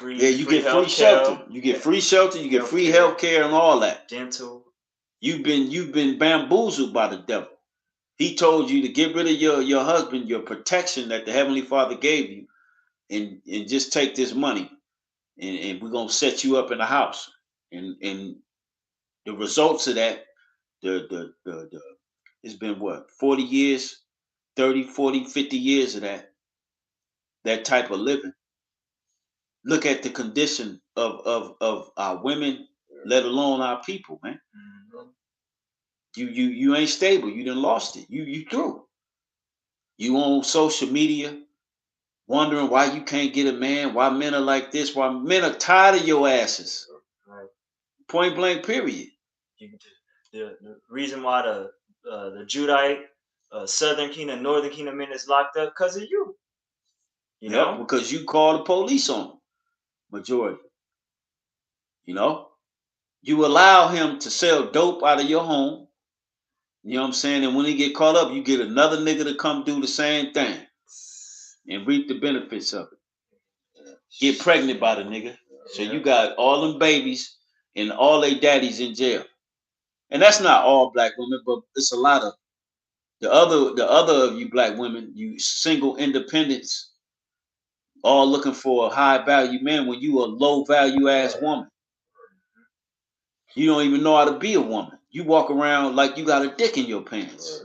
Yeah, you get free shelter. You get free shelter. You get free health care and all that. Dental. You've been bamboozled by the devil. He told you to get rid of your husband, your protection that the Heavenly Father gave you, and just take this money, and we're gonna set you up in a house. And the results of that, the it's been what, 40 years, 30, 40, 50 years of that type of living. Look at the condition of our women, let alone our people, man. Mm-hmm. You ain't stable. You done lost it. You through. You on social media wondering why you can't get a man, why men are like this, why men are tired of your asses. Right. Point blank, period. The reason why the Judite, Southern Kingdom, Northern Kingdom men is locked up because of you. You know? Because you call the police on them, majority. You know? You allow him to sell dope out of your home. You know what I'm saying? And when he get caught up, you get another nigga to come do the same thing and reap the benefits of it. Get pregnant by the nigga. So you got all them babies and all they daddies in jail. And that's not all black women, but it's a lot of the other of you black women, you single independents, all looking for a high value man when you a low value ass woman. You don't even know how to be a woman. You walk around like you got a dick in your pants.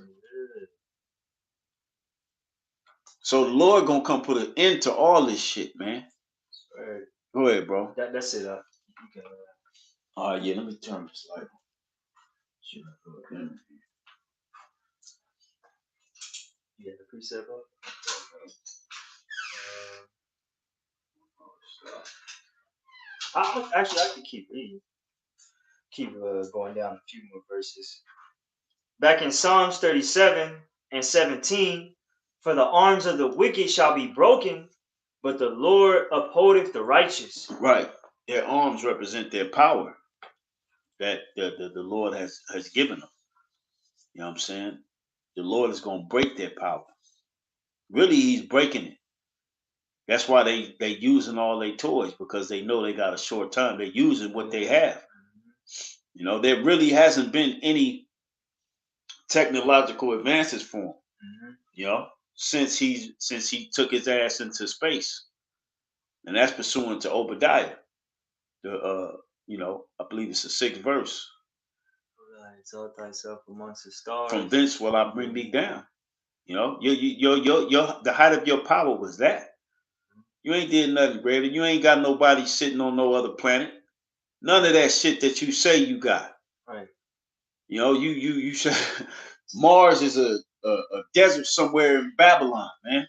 So the Lord gonna come put an end to all this shit, man. Right. Go ahead, bro. That's it. All right, yeah, let me turn this light on. Yeah, the precept book. I could keep reading. Keep going down a few more verses. Back in Psalms 37 and 17, for the arms of the wicked shall be broken, but the Lord upholdeth the righteous. Right. Their arms represent their power that the Lord has given them. You know what I'm saying? The Lord is going to break their power. Really, he's breaking it. That's why they using all their toys, because they know they got a short time. They're using what they have. You know, there really hasn't been any technological advances for him. You know, since he took his ass into space, and that's pursuant to Obadiah. The I believe it's the 6th verse. Exalt thyself amongst the stars. From thence will I bring thee down. You know, your the height of your power was that. You ain't did nothing greater. You ain't got nobody sitting on no other planet. None of that shit that you say you got. Right. You know, you say Mars is a desert somewhere in Babylon, man.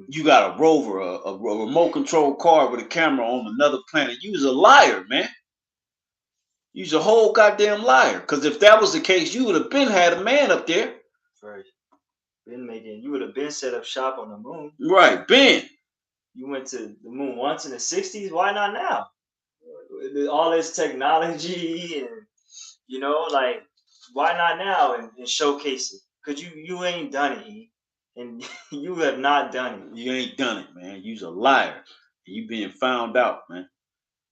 You got a rover, a remote control car with a camera on another planet. You's a liar, man. You's a whole goddamn liar. Because if that was the case, you would have been had a man up there. Right. You would have been set up shop on the moon. Right, Ben. You went to the moon once in the 60s. Why not now? All this technology and like, why not now and showcase it? Because you ain't done it, E. And you have not done it. You ain't done it, man. You's a liar. You being found out, man.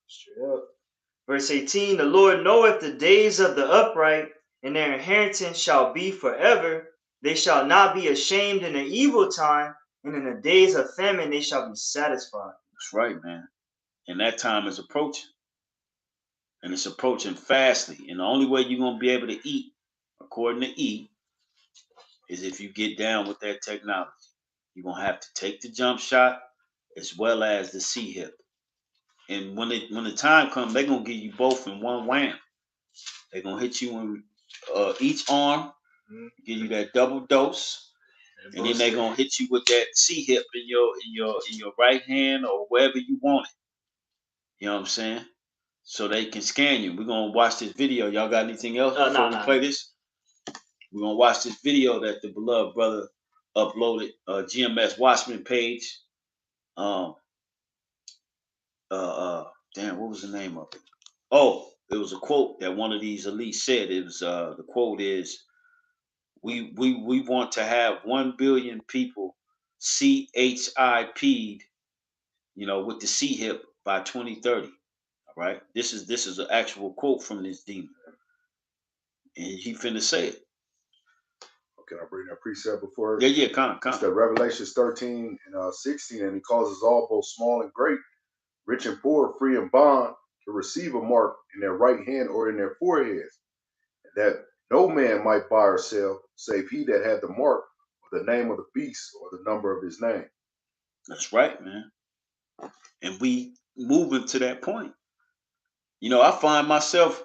Straight up. Verse 18, the Lord knoweth the days of the upright, and their inheritance shall be forever. They shall not be ashamed in the evil time, and in the days of famine they shall be satisfied. That's right, man. And that time is approaching. And it's approaching fastly. And the only way you're going to be able to eat, according to E, is if you get down with that technology. You're going to have to take the jump shot as well as the C hip. And when the time comes, they're going to give you both in one wham. They're going to hit you in each arm, give you that double dose. And then they're gonna hit you with that C hip in your right hand or wherever you want it. You know what I'm saying? So they can scan you. We're gonna watch this video. Y'all got anything else before we play this? We're gonna watch this video that the beloved brother uploaded, GMS Watchman page. Damn, what was the name of it? Oh, it was a quote that one of these elites said. It was the quote is, we want to have 1 billion people CHIP'd, with the C hip by 2030. All right. This is an actual quote from this demon. And he finna say it. Can I bring that precept before? Yeah, kind It's of. the Revelations 13 and 16, and he causes all, both small and great, rich and poor, free and bond, to receive a mark in their right hand or in their foreheads, that no man might buy or sell, save he that had the mark, or the name of the beast, or the number of his name. That's right, man. And we moving to that point. I find myself,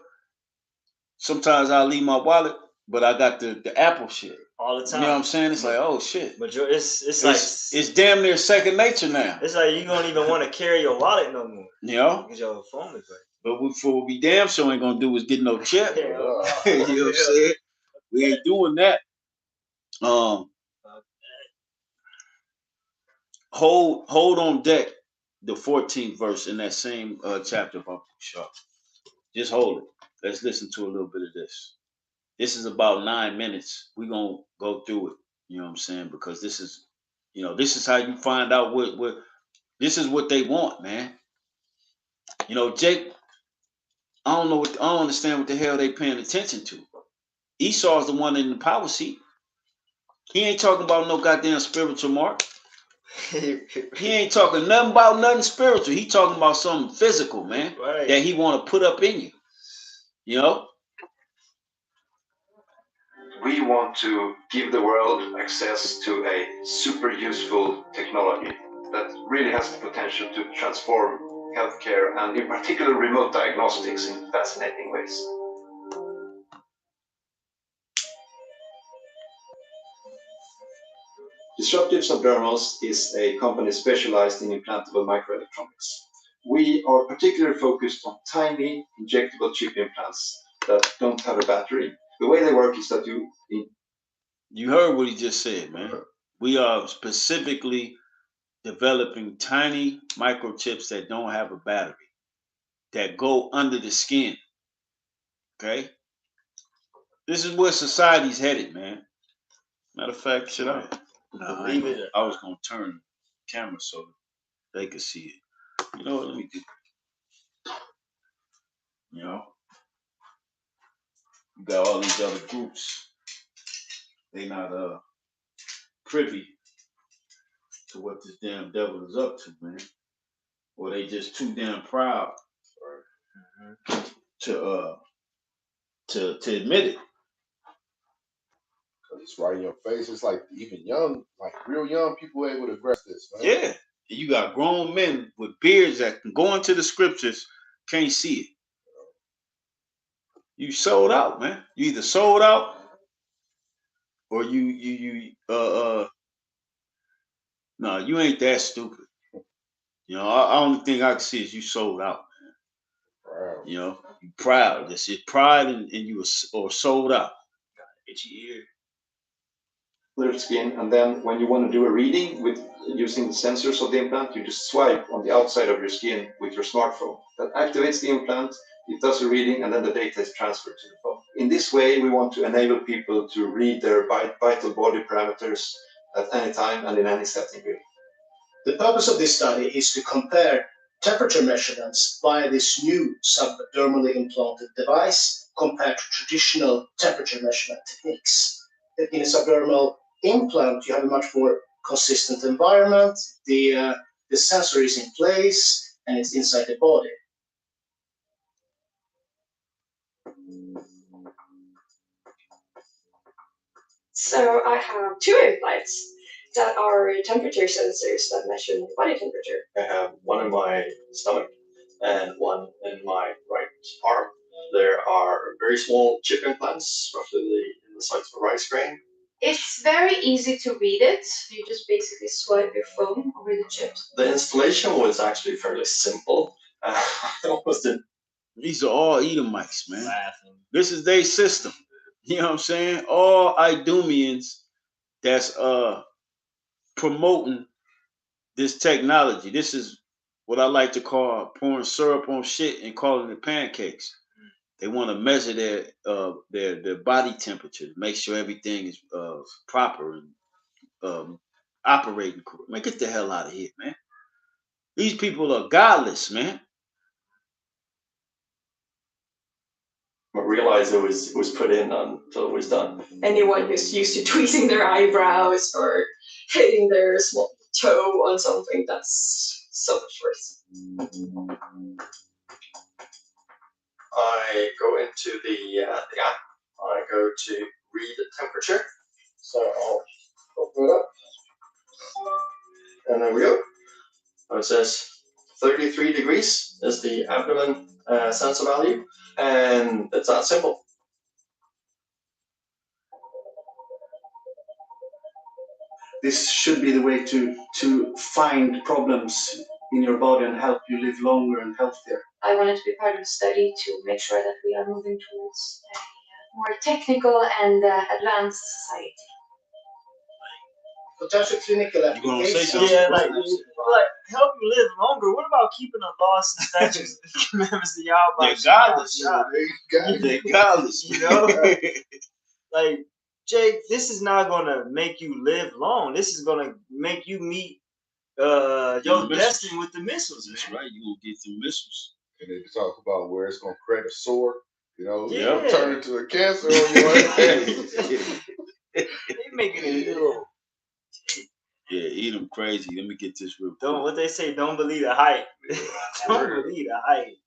sometimes I leave my wallet, but I got the Apple shit. All the time. You know what I'm saying? It's like, oh shit. But it's damn near second nature now. It's like you don't even want to carry your wallet no more. Because your phone is right. But what we damn sure ain't gonna do is get no chip. You know what I'm saying? We ain't doing that. Hold on deck, the 14th verse in that same chapter of Sharp. Just hold it. Let's listen to a little bit of this. This is about 9 minutes. We're gonna go through it. You know what I'm saying? Because this is how you find out what this is what they want, man. Jake, I don't understand what the hell they paying attention to. Esau's the one in the power seat. He ain't talking about no goddamn spiritual mark. He ain't talking nothing about nothing spiritual. He talking about something physical, man, right, that he want to put up in you. We want to give the world access to a super useful technology that really has the potential to transform healthcare and in particular remote diagnostics in fascinating ways. Disruptive Subdermals is a company specialized in implantable microelectronics. We are particularly focused on tiny injectable chip implants that don't have a battery. The way they work is that You heard what he just said, man. We are specifically developing tiny microchips that don't have a battery, that go under the skin. Okay? This is where society's headed, man. Matter of fact, should I? Nah, I was gonna turn the camera so they could see it. You know what? Let me do. You know, you got all these other groups. They not privy to what this damn devil is up to, man. Or they just too damn proud to admit it. It's right in your face. It's like even young, like real young people able to grasp this, man. Yeah. You got grown men with beards that can go into the scriptures, can't see it. You sold out, man. You either sold out or you no, you ain't that stupid. You know, I only thing I can see is you sold out, man. Proud. You know, you proud. That's it. Pride and you or sold out. Got an itchy ear. clear skin, and then when you want to do a reading with using the sensors of the implant, you just swipe on the outside of your skin with your smartphone. That activates the implant, it does a reading, and then the data is transferred to the phone. In this way, we want to enable people to read their vital body parameters at any time and in any setting, really. The purpose of this study is to compare temperature measurements via this new subdermally implanted device compared to traditional temperature measurement techniques. In a subdermal implant, you have a much more consistent environment. The sensor is in place and it's inside the body. So I have two implants that are temperature sensors that measure my body temperature. I have one in my stomach and one in my right arm. There are very small chip implants, roughly the size of a rice grain. It's very easy to read it. You just basically swipe your phone over the chips. The installation was actually fairly simple. Almost didn't. These are all Edomites, man. This is their system. You know what I'm saying? All Idumeans that's promoting this technology. This is what I like to call pouring syrup on shit and calling it pancakes. They want to measure their body temperature, make sure everything is proper and operating. Man, get the hell out of here, man. These people are godless, man. But realize it was put in until it was done. Anyone who's used to tweezing their eyebrows or hitting their small toe on something, that's so much worse. I go into the app. I go to read the temperature. So I'll open it up. And there we go. It says 33 degrees is the abdomen sensor value. And it's that simple. This should be the way to find problems in your body and help you live longer and healthier. I wanted to be part of the study to make sure that we are moving towards a more technical and advanced society. Potential clinical applications. Yeah, like help you live longer. What about keeping the laws and statutes and commandments of Yahweh? They're godless. They're godless. You know, like Jake, this is not gonna make you live long. This is gonna make you meet your destiny with the missiles. That's right. You gonna get some missiles. And they talk about where it's gonna create a sore, you know, Yeah. turn into a cancer on your head. They making it little. Yeah, eat them crazy. Let me get this real. Don't what they say. Don't believe the hype. Don't believe the hype.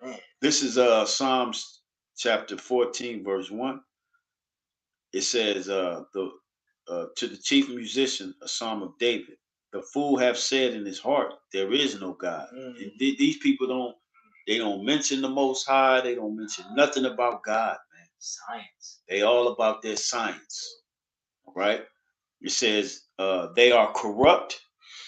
Man. This is Psalms chapter 14, verse 1. It says to the chief musician, a psalm of David. The fool have said in his heart, there is no God. And these people don't mention the Most High. They don't mention nothing about God, man. Science. They all about their science. right? It says they are corrupt.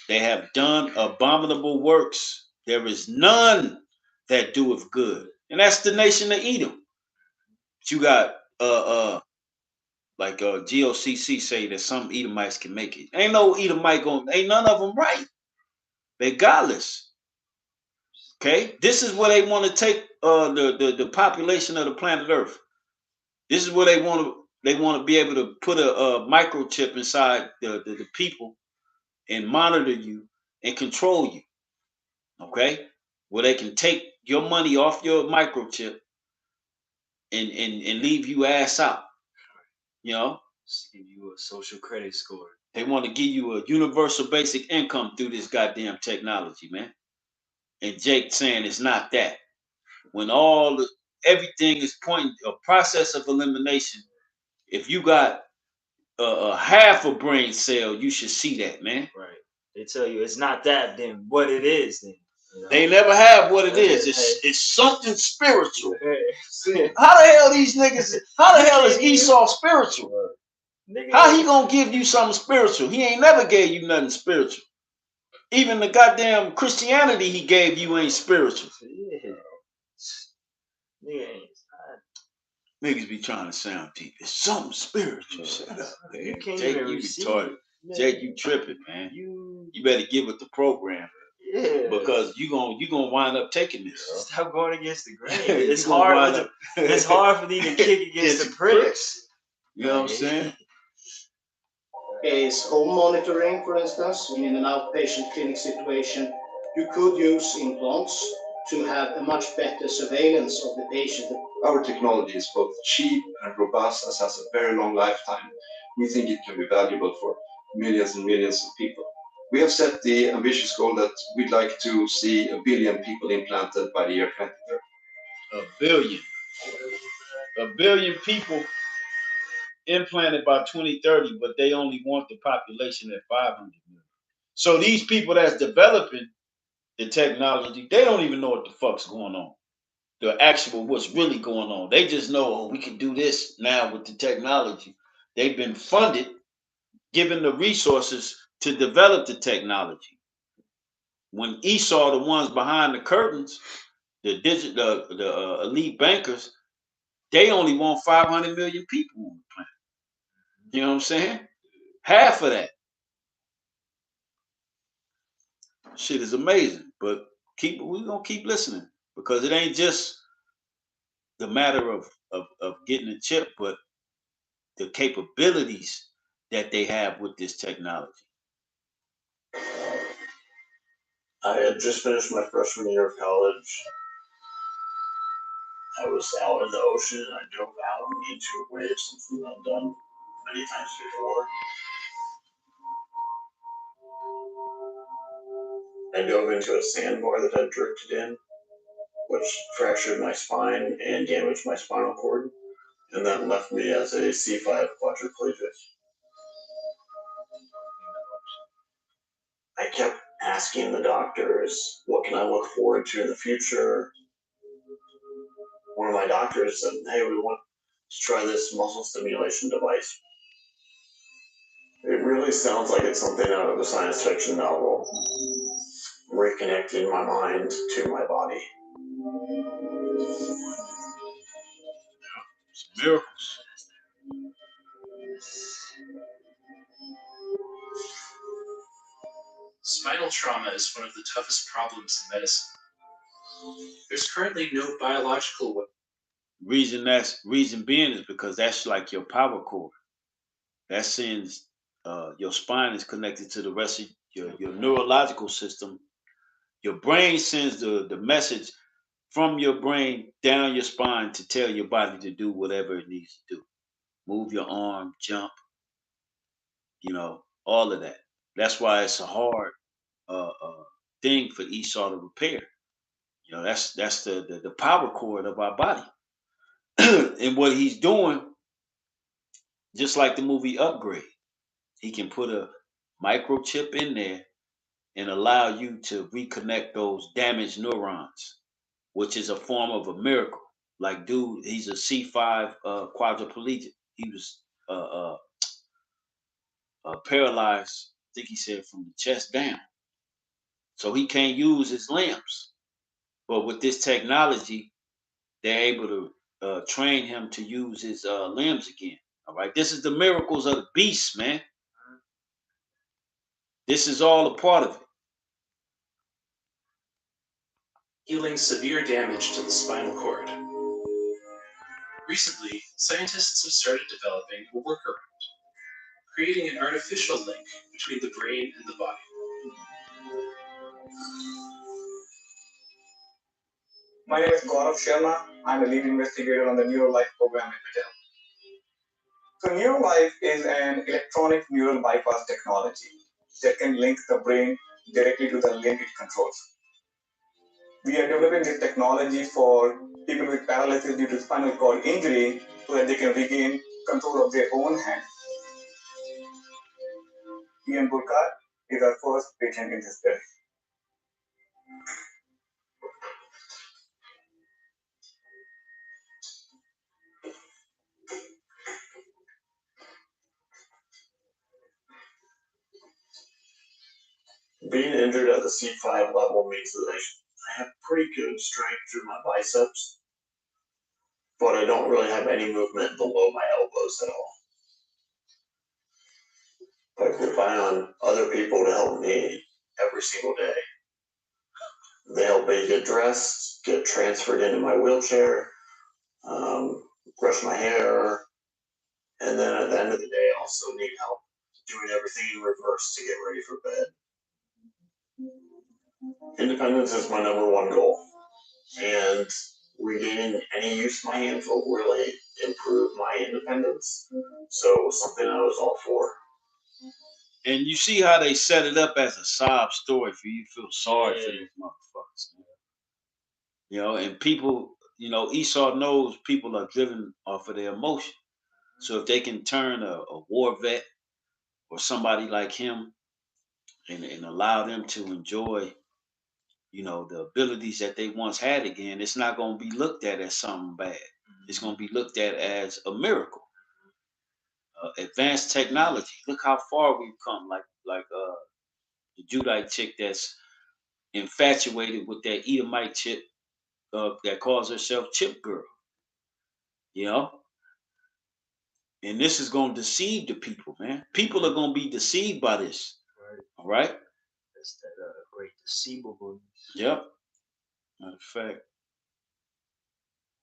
They have done abominable works. There is none that doeth good. And that's the nation of Edom. But you got like GOCC say that some Edomites can make it. Ain't no Edomite ain't none of them right. They godless. Okay? This is where they want to take the population of the planet Earth. This is where they want to be able to put a microchip inside the people and monitor you and control you. Okay? Where they can take your money off your microchip and leave you ass out. You know? Just give you a social credit score. They want to give you a universal basic income through this goddamn technology, man. And Jake saying it's not that. When everything is pointing a process of elimination, if you got a half a brain cell, you should see that, man. Right. They tell you it's not that, then what it is, then. You know? They never have what it is. It's something spiritual. See, how the hell these niggas? How the hell is Esau spiritual? How he gonna give you something spiritual? He ain't never gave you nothing spiritual. Even the goddamn Christianity he gave you ain't spiritual. Yeah. Niggas be trying to sound deep. It's something spiritual. Shut up, man. You can't Jake, even you receive retarded. it. Jake, you tripping, man. You better get with the program. Yeah. Because you gonna wind up taking this. Stop going against the grain. It's hard. It's hard for me to kick against the pricks. You know what I'm saying? Is home monitoring, for instance, in an outpatient clinic situation, you could use implants to have a much better surveillance of the patient. Our technology is both cheap and robust and has a very long lifetime. We think it can be valuable for millions and millions of people. We have set the ambitious goal that we'd like to see 1 billion people implanted by the year 2030. 1 billion. 1 billion people implanted by 2030, but they only want the population at 500 million. So these people that's developing the technology, they don't even know what the fuck's going on. The actual what's really going on. They just know, oh, we can do this now with the technology. They've been funded, given the resources to develop the technology. When Esau, the ones behind the curtains, the elite bankers, they only want 500 million people on the planet. You know what I'm saying? Half of that. Shit is amazing. But we're gonna keep listening because it ain't just the matter of getting a chip, but the capabilities that they have with this technology. I had just finished my freshman year of college. I was out in the ocean and I dove out into a wave, something I've done many times before. I dove into a sandbar that had drifted in, which fractured my spine and damaged my spinal cord, and that left me as a C5 quadriplegic. I kept asking the doctors, what can I look forward to in the future? One of my doctors said, hey, we want to try this muscle stimulation device. It really sounds like it's something out of a science fiction novel, reconnecting my mind to my body. Miracles. Spinal trauma is one of the toughest problems in medicine. There's currently no biological way. Reason being is because that's like your power cord. That sends your spine is connected to the rest of your neurological system. Your brain sends the message from your brain down your spine to tell your body to do whatever it needs to do. Move your arm, jump, all of that. That's why it's a hard thing for Esau to repair. That's the power cord of our body. And what he's doing, just like the movie Upgrade, he can put a microchip in there and allow you to reconnect those damaged neurons, which is a form of a miracle. Like, dude, he's a C5 quadriplegic. He was paralyzed. I think he said from the chest down, so he can't use his limbs. But with this technology, they're able to train him to use his limbs again. All right, this is the miracles of the beast, man. This is all a part of it. Healing severe damage to the spinal cord. Recently, scientists have started developing a workaround, creating an artificial link between the brain and the body. My name is Gaurav Sharma. I'm a lead investigator on the NeuroLife program at Patel. So NeuroLife is an electronic neural bypass technology that can link the brain directly to the limb it controls. We are developing this technology for people with paralysis due to spinal cord injury so that they can regain control of their own hand. Ian Burkhardt is our first patient in this study. Being injured at the C5 level means that I have pretty good strength through my biceps, but I don't really have any movement below my elbows at all. I rely on other people to help me every single day. They help me get dressed, get transferred into my wheelchair, brush my hair, and then at the end of the day, I also need help doing everything in reverse to get ready for bed. Independence is my number one goal, and regaining any use of my hands will really improve my independence. So it was something I was all for. And you see how they set it up as a sob story for you to feel sorry for these motherfuckers. Man. You know, and people, you know, Esau knows people are driven off of their emotion. So if they can turn a war vet or somebody like him and allow them to enjoy, you know, the abilities that they once had again, it's not going to be looked at as something bad. It's going to be looked at as a miracle. Advanced technology. Look how far we've come. Like the Judite chick that's infatuated with that Edomite chick that calls herself Chip Girl. You know, and this is going to deceive the people, man. People are going to be deceived by this. Right. All right. That's that great deceivable. Yep. Matter of fact,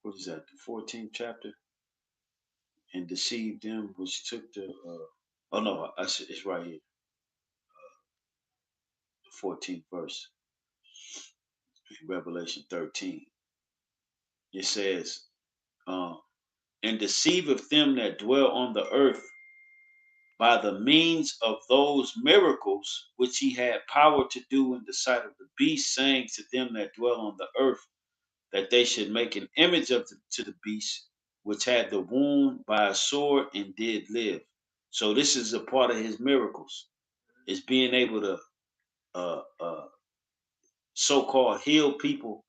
what is that? The 14th chapter. And deceived them which took the. Oh no, it's right here. The 14th verse. In Revelation 13. It says, and deceiveth them that dwell on the earth by the means of those miracles which he had power to do in the sight of the beast, saying to them that dwell on the earth that they should make an image to the beast which had the wound by a sword and did live. So this is a part of his miracles. Is being able to so-called heal people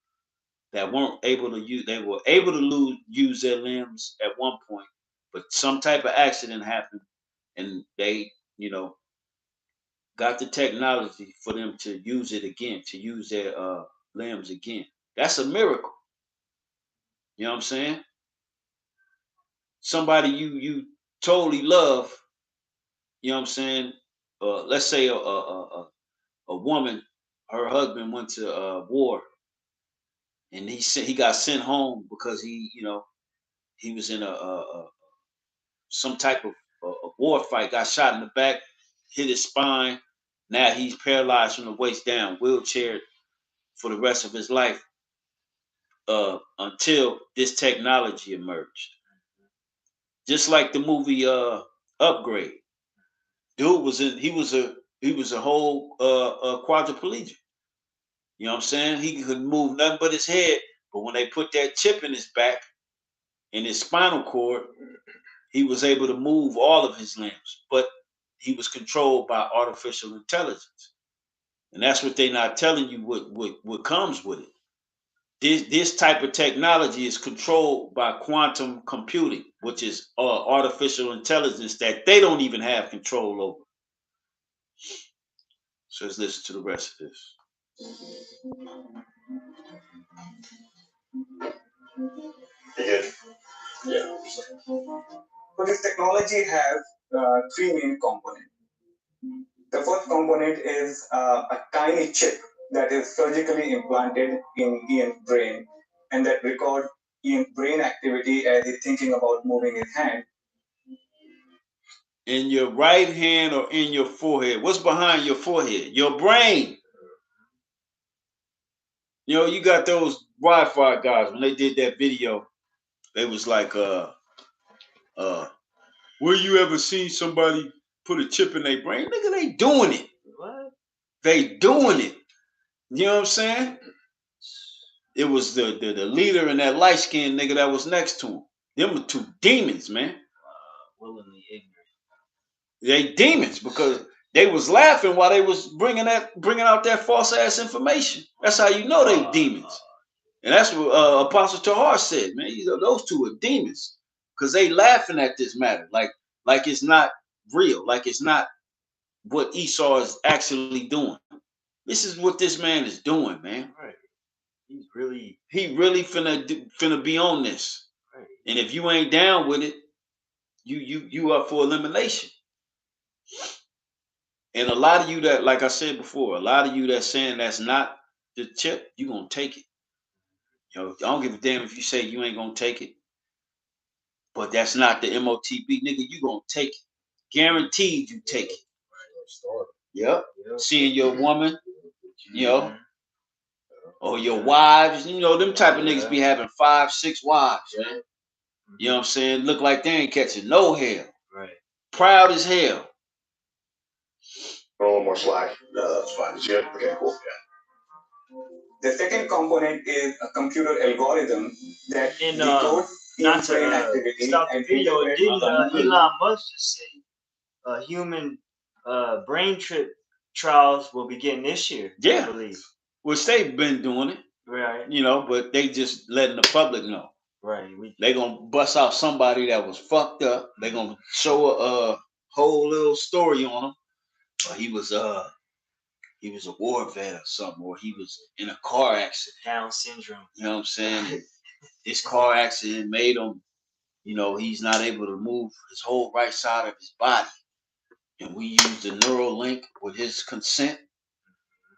that weren't able to use. They were able to use their limbs at one point, but some type of accident happened, and they, you know, got the technology for them to use it again, to use their limbs again. That's a miracle. You know what I'm saying? Somebody you totally love. You know what I'm saying? Let's say a woman, her husband went to war, and he got sent home because he was in some type of a war fight, got shot in the back, hit his spine. Now he's paralyzed from the waist down, wheelchair for the rest of his life, until this technology emerged. Just like the movie Upgrade. Dude was a whole quadriplegic. You know what I'm saying? He couldn't move nothing but his head. But when they put that chip in his back, in his spinal cord, he was able to move all of his limbs. But he was controlled by artificial intelligence. And that's what they're not telling you what comes with it. This type of technology is controlled by quantum computing, which is artificial intelligence that they don't even have control over. So let's listen to the rest of this. Yeah. So this technology has three main components. The first component is a tiny chip that is surgically implanted in Ian's brain and that records Ian's brain activity as he's thinking about moving his hand. In your right hand or in your forehead? What's behind your forehead? Your brain. You know, you got those Wi-Fi guys, when they did that video, they was like, where you ever seen somebody put a chip in their brain? Nigga, they doing it. What? They doing it. You know what I'm saying? It was the leader and that light-skinned nigga that was next to him. Them were two demons, man. Willingly ignorant. They demons because they was laughing while they was bringing out that false ass information. That's how you know they demons. And that's what Apostle Tahar said, man. You know, those two are demons because they laughing at this matter like it's not real, like it's not what Esau is actually doing. This is what this man is doing, man. Right. He really finna be on this. Right. And if you ain't down with it, you up for elimination. And a lot of you that, like I said before, a lot of you that saying that's not the chip, you gonna take it. You know, I don't give a damn if you say you ain't gonna take it, but that's not the MOTB, nigga. You gonna take it, guaranteed. You take it. Yep. Seeing your woman, you know, or your wives, you know, them type of niggas be having 5, 6 wives, man. You know what I'm saying? Look like they ain't catching no hell. Right. Proud as hell. A little more slack. No, that's fine. It's good. Okay, cool. The second component is a computer algorithm that And decodes not Ian's brain to activity stop the and video, interprets didn't the Elon Musk just say human brain trip trials will begin this year? Yeah. I believe. Which they've been doing it. Right. You know, but they just letting the public know. Right. They gonna bust out somebody that was fucked up. They gonna show a whole little story on him. He was a war vet or something, or he was in a car accident. Down syndrome. You know what I'm saying? This car accident made him, you know, he's not able to move his whole right side of his body. And we used the neural link with his consent,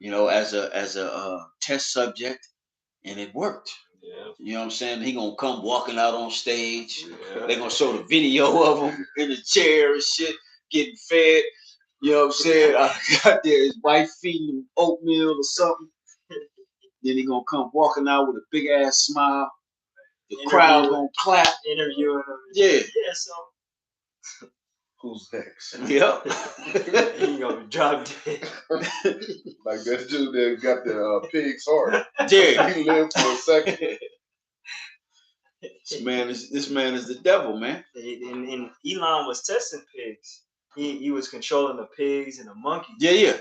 you know, as a test subject, and it worked. Yeah. You know what I'm saying? He gonna come walking out on stage. Yeah. They gonna show the video of him in the chair and shit, getting fed. You know what I'm saying? I got there, his wife feeding him oatmeal or something. Then he gonna come walking out with a big ass smile. The crowd gonna clap. Interviewing him. Yeah. Yeah. So. Who's next? Yep. He gonna drop dead. Like that dude that got the pig's heart. Yeah. He lived for a second. This man is the devil, man. And Elon was testing pigs. He was controlling the pigs and the monkeys. Yeah.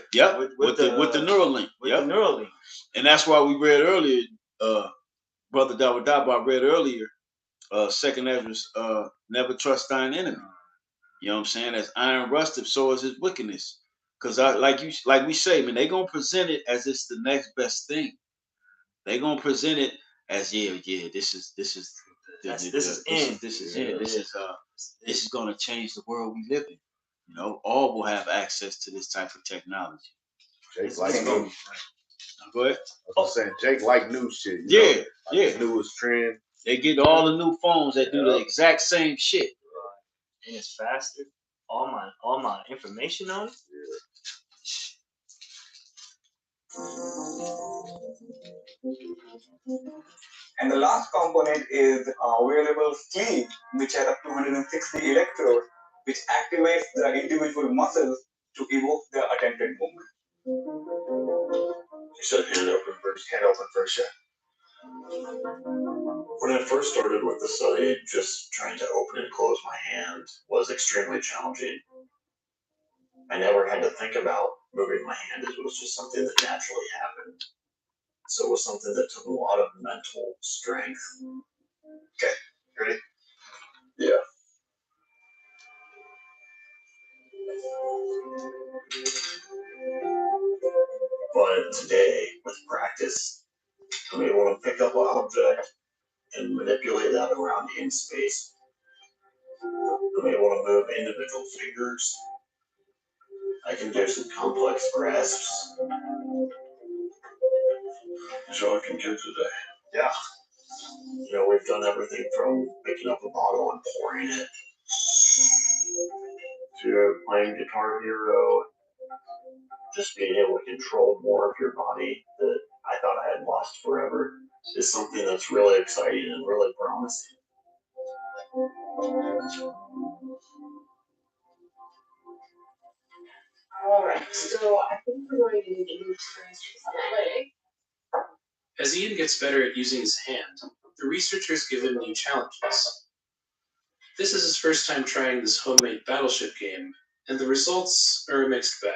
With the neural link. With the neural link. And that's why we read earlier, Brother Dawadaba read earlier, Second Ezra's never trust thine enemy. You know what I'm saying? As iron rusteth, so is his wickedness. Because like we say, man, they gonna present it as it's the next best thing. They gonna present it as this is gonna change the world we live in. You know, all will have access to this type of technology. Jake like new. Go ahead. I was saying Jake like new shit. You know? The newest trend. They get all the new phones that do the exact same shit. And it's faster. All my information on it. And the last component is wearable sleeve, which has up to 160 electrodes, which activates the individual muscles to evoke the attempted movement. You said hand open first, yeah. When I first started with the study, just trying to open and close my hand was extremely challenging. I never had to think about moving my hand. It was just something that naturally happened. So it was something that took a lot of mental strength. Okay, ready? Yeah. But today, with practice, I'm able to pick up an object and manipulate that around in space. I'm able to move individual fingers. I can do some complex grasps. So I can do today. Yeah. You know, we've done everything from picking up a bottle and pouring it to playing Guitar Hero, just being able to control more of your body that I thought I had lost forever is something that's really exciting and really promising. Alright, so I think we're going to need to move strings to the leg. As Ian gets better at using his hand, the researchers give him new challenges. This is his first time trying this homemade battleship game, and the results are a mixed bag.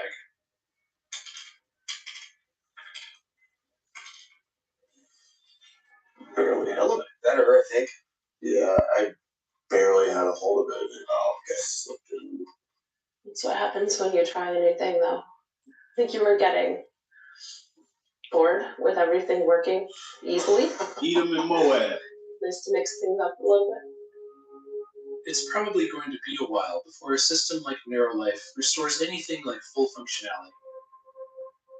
Barely held it. Better, I think. Yeah, I barely had a hold of it. Oh, just slipped in. That's what happens when you try a new thing, though. I think you were getting bored with everything working easily. Edom and Moab. Nice to mix things up a little bit. It's probably going to be a while before a system like Neurolife restores anything like full functionality.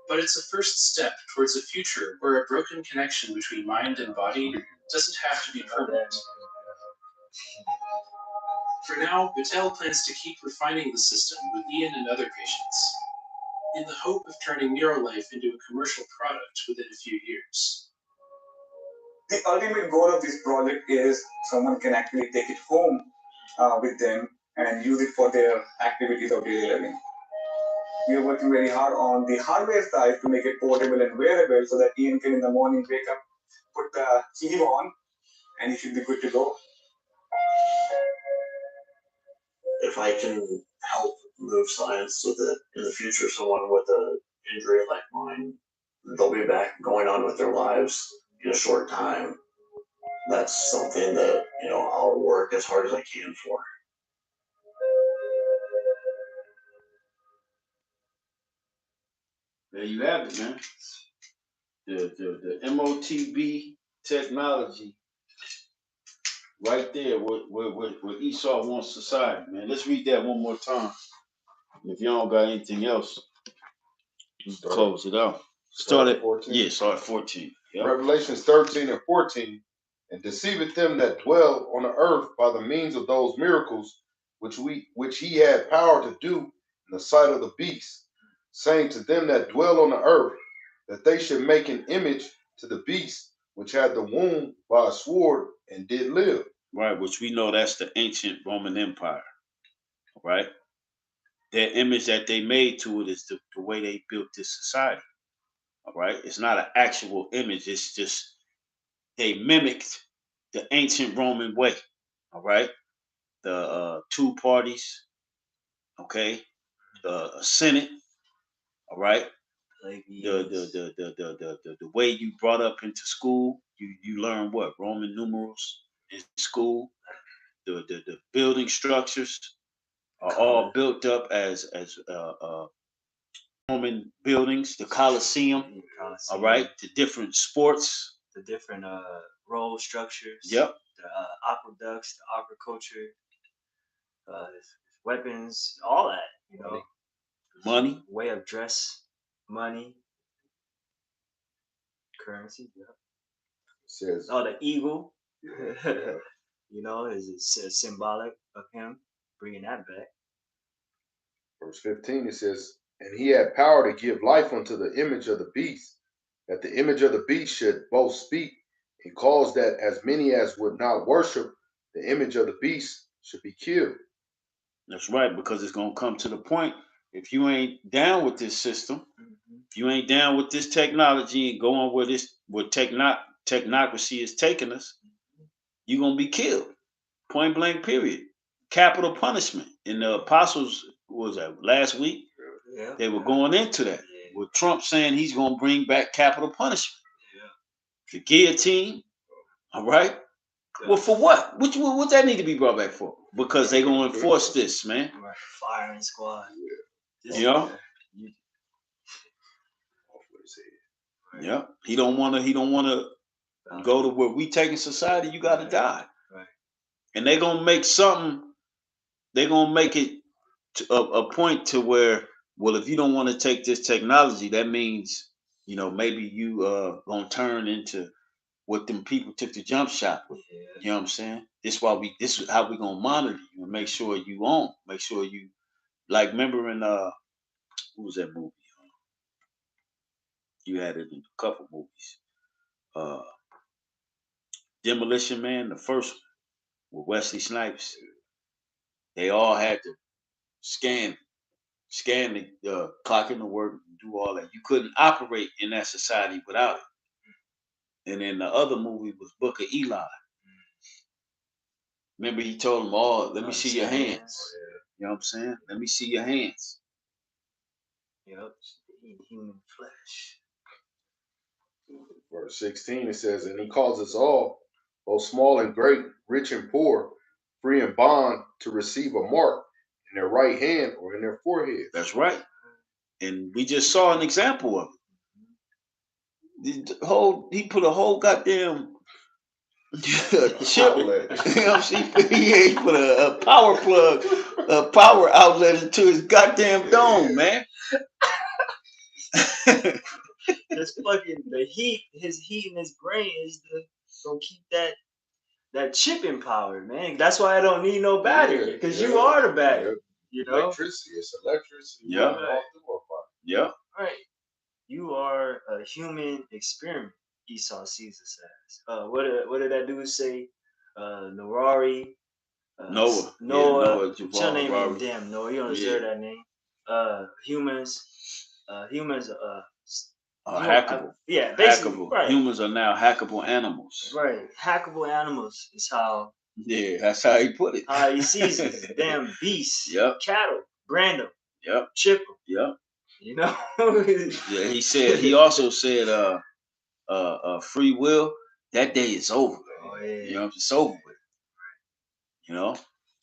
But it's a first step towards a future where a broken connection between mind and body doesn't have to be permanent. For now, Battelle plans to keep refining the system with Ian and other patients, in the hope of turning Neurolife into a commercial product within a few years. The ultimate goal of this project is someone can actually take it home with them and use it for their activities of daily living. We are working very hard on the hardware side to make it portable and wearable so that Ian can in the morning wake up, put the sleeve on, and he should be good to go. If I can help move science so that in the future someone with an injury like mine, they'll be back going on with their lives in a short time, that's something that, you know, I'll work as hard as I can for. There you have it, man. The MOTB technology right there where Esau wants society, man. Let's read that one more time. If y'all don't got anything else, just close it out. Start at 14. Yeah, start at 14. Yep. Revelations 13 and 14. And deceiveth them that dwell on the earth by the means of those miracles which he had power to do in the sight of the beast, saying to them that dwell on the earth, that they should make an image to the beast which had the wound by a sword and did live. Right, which we know that's the ancient Roman Empire. Right? Their image that they made to it is the way they built this society. All right? It's not an actual image. It's just they mimicked the ancient Roman way. All right? The two parties, okay? The Senate, all right? The way you brought up into school, you learn what? Roman numerals in school. The building structures are all built up as Roman buildings, the Colosseum, all right? The different sports. The different role structures. Yep. The aqueducts, the agriculture, weapons, all that, you know. Money. Way of dress, money, currency, yeah. Says, oh, the eagle, you know, is symbolic of him bringing that back. Verse 15, it says, and he had power to give life unto the image of the beast, that the image of the beast should both speak and cause that as many as would not worship the image of the beast should be killed. That's right, because it's going to come to the point, if you ain't down with this system, if you ain't down with this technology and going where technocracy is taking us, you're going to be killed. Point blank, period. Capital punishment. And the apostles, what was that, last week? Yeah. They were going into that. Yeah. With Trump saying he's going to bring back capital punishment. Yeah. The guillotine, all right? Yeah. Well, for what? What that need to be brought back for? Because they're going to enforce this, man. Firing squad. Yeah. You know? Yeah. He don't wanna go to where we taking society, you gotta die. Right. And they're gonna make it to a point to where, well, if you don't want to take this technology, that means, maybe you gonna turn into what them people took the jump shot with. Yeah. You know what I'm saying? This is how we gonna monitor you and make sure you make sure you, like, remember in what was that movie? You had it in a couple movies. Uh Demolition Man, the first one with Wesley Snipes. They all had to scan the clock into work, and do all that. You couldn't operate in that society without it. And then the other movie was Book of Eli. Remember, he told them all, let me see your hands. You know what I'm saying? Let me see your hands. Yep. Eat human flesh. Verse 16, it says, and he calls us all, both small and great, rich and poor, free and bond, to receive a mark in their right hand or in their forehead. That's right. And we just saw an example of it. He put a whole goddamn chip. You know what I'm saying? He put a power plug, a power outlet into his goddamn dome, man. This fucking his heat in his brain is gonna keep that chip empowered, man. That's why I don't need no battery, because you are the battery. You know, electricity. It's electricity. Yeah. Yeah. Right. You are a human experiment. Esau sees us as. What did that dude say? Norari. Noah. Noah. What's your name ain't damn Noah. You don't deserve that name. Humans. Hackable. Yeah, basically. Hackable. Right. Humans are now hackable animals. Right. Hackable animals is how. Yeah, that's how he put it. How he sees it. Damn beasts. Yep. Cattle. Brand them. Yep. Chip them. Yep. You know. Yeah, he also said free will, that day is over. Oh, yeah. You know, it's over with. You know?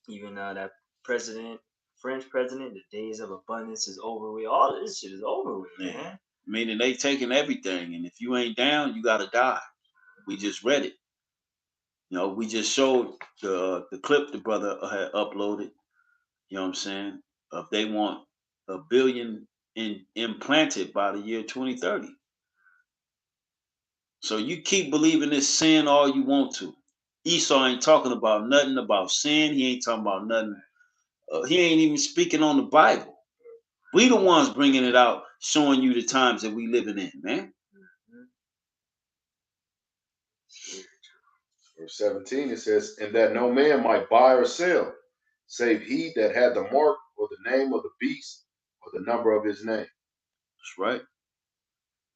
Even that French president, the days of abundance is over with. All this shit is over with, man. Meaning they taking everything, and if you ain't down, you gotta die. We just read it. We just showed the clip the brother had uploaded. You know what I'm saying? They want 1 billion implanted by the year 2030. So you keep believing this sin all you want to. Esau ain't talking about nothing about sin. He ain't talking about nothing. He ain't even speaking on the Bible. We the ones bringing it out, showing you the times that we living in, man. Verse 17, it says, and that no man might buy or sell, save he that had the mark or the name of the beast or the number of his name. That's right.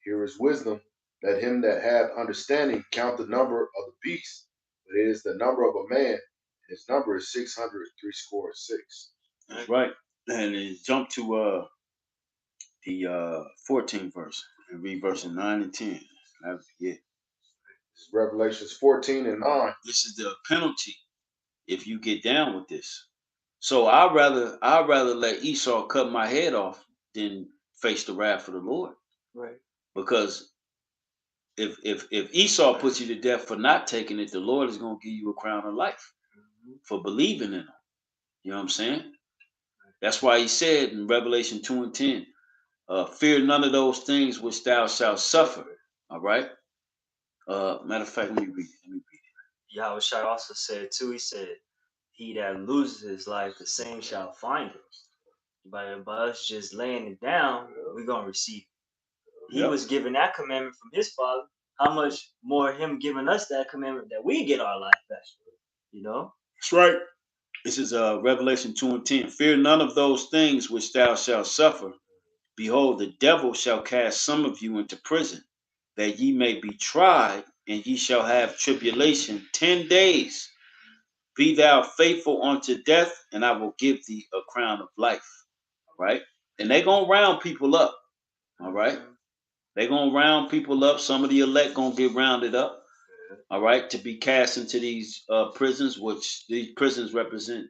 Here is wisdom. Let him that hath understanding count the number of the beast, but it is the number of a man. His number is 666. That's right. And then jump to the 14th verse and read verses 9 and 10. Yeah. This is Revelations 14 and 9. This is the penalty if you get down with this. So I'd rather let Esau cut my head off than face the wrath of the Lord. Right. Because if Esau puts you to death for not taking it, the Lord is going to give you a crown of life for believing in him. You know what I'm saying? That's why he said in Revelation 2 and 10, fear none of those things which thou shalt suffer. All right. Matter of fact, let me read it. Yahweh Shai also said too, he said, he that loses his life, the same shall find it. By us just laying it down, we're going to receive it. He was given that commandment from his father. How much more him giving us that commandment that we get our life back? You know? That's right. This is Revelation 2 and 10. Fear none of those things which thou shalt suffer. Behold, the devil shall cast some of you into prison, that ye may be tried, and ye shall have tribulation 10 days. Be thou faithful unto death, and I will give thee a crown of life. All right? And they're going to round people up. All right? They're going to round people up. Some of the elect going to get rounded up. All right? To be cast into these prisons, which these prisons represent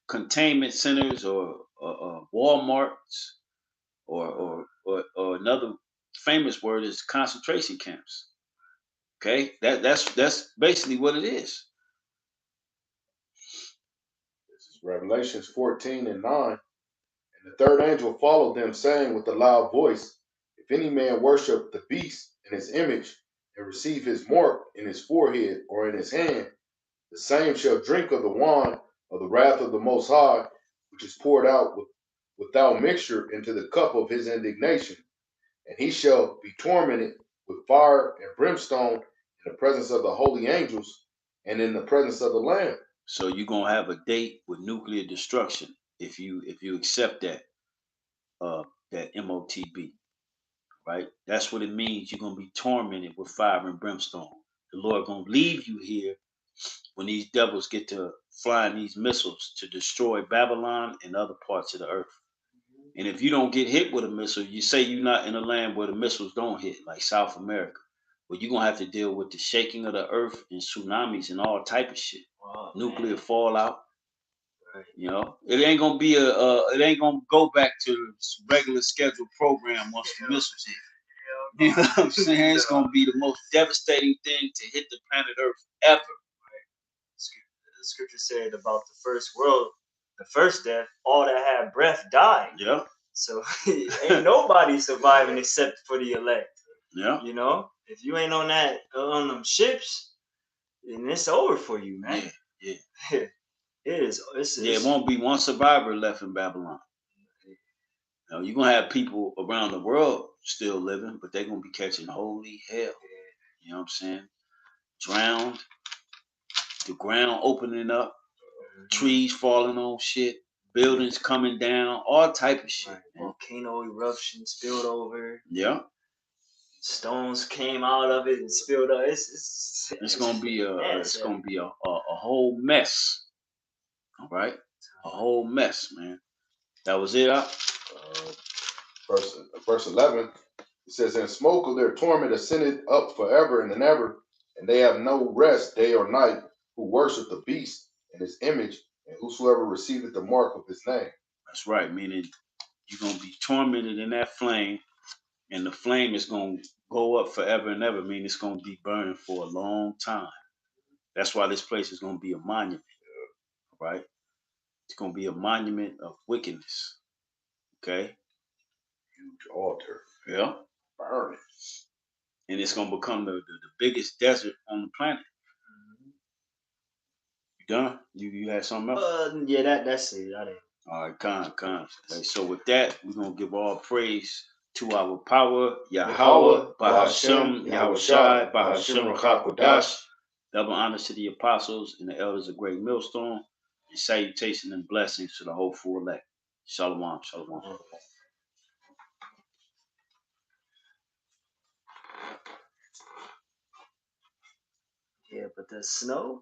containment centers or Walmarts or another famous word is concentration camps. Okay, that's basically what it is. This is Revelations 14 and 9. And the third angel followed them, saying with a loud voice, if any man worship the beast in his image, and receive his mark in his forehead or in his hand, the same shall drink of the wine of the wrath of the Most High, which is poured out without mixture into the cup of his indignation. And he shall be tormented with fire and brimstone in the presence of the holy angels and in the presence of the Lamb. So you're gonna have a date with nuclear destruction if you accept that MOTB, right? That's what it means. You're gonna be tormented with fire and brimstone. The Lord gonna leave you here when these devils get to flying these missiles to destroy Babylon and other parts of the earth. And if you don't get hit with a missile, you say you're not in a land where the missiles don't hit, like South America. Well, you're gonna have to deal with the shaking of the earth and tsunamis and all type of shit. Wow, nuclear fallout. Right. You know, it ain't gonna be it ain't gonna go back to the regular scheduled program once the missiles hit. You know what I'm saying? It's gonna be the most devastating thing to hit the planet Earth ever. The scripture said about the first world, the first death, all that had breath died. Yeah. So ain't nobody surviving except for the elect. Yeah. You know, if you ain't on them ships, then it's over for you, man. Yeah. It is. It won't be one survivor left in Babylon. You know, you're gonna have people around the world still living, but they're gonna be catching holy hell. You know what I'm saying? Drowned, the ground opening up, trees falling on shit, buildings coming down, all type of shit. Volcano eruption spilled over. Yeah. Stones came out of it and spilled up. It's gonna be a whole mess. All right, a whole mess, man. That was it. Verse 11, it says, and smoke of their torment ascended up forever and ever, and they have no rest day or night, who worship the beast and his image, and whosoever receiveth the mark of his name. That's right, meaning you're gonna be tormented in that flame, and the flame is gonna go up forever and ever, meaning it's gonna be burning for a long time. That's why this place is gonna be a monument, right? It's gonna be a monument of wickedness. Okay. Huge altar. Yeah. Burning. And it's gonna become the biggest desert on the planet. You done? You had something else? Yeah, that's it. I didn't. All right, con. Okay, so with that, we're gonna give all praise to our power, Yahweh, Bahashem, Yahweh Shai, Bahashem Rakakwadash. Double honors to the apostles and the elders of Great Millstone, and salutation and blessings to the whole full elect. Shalom, shalom. Yeah, but the snow.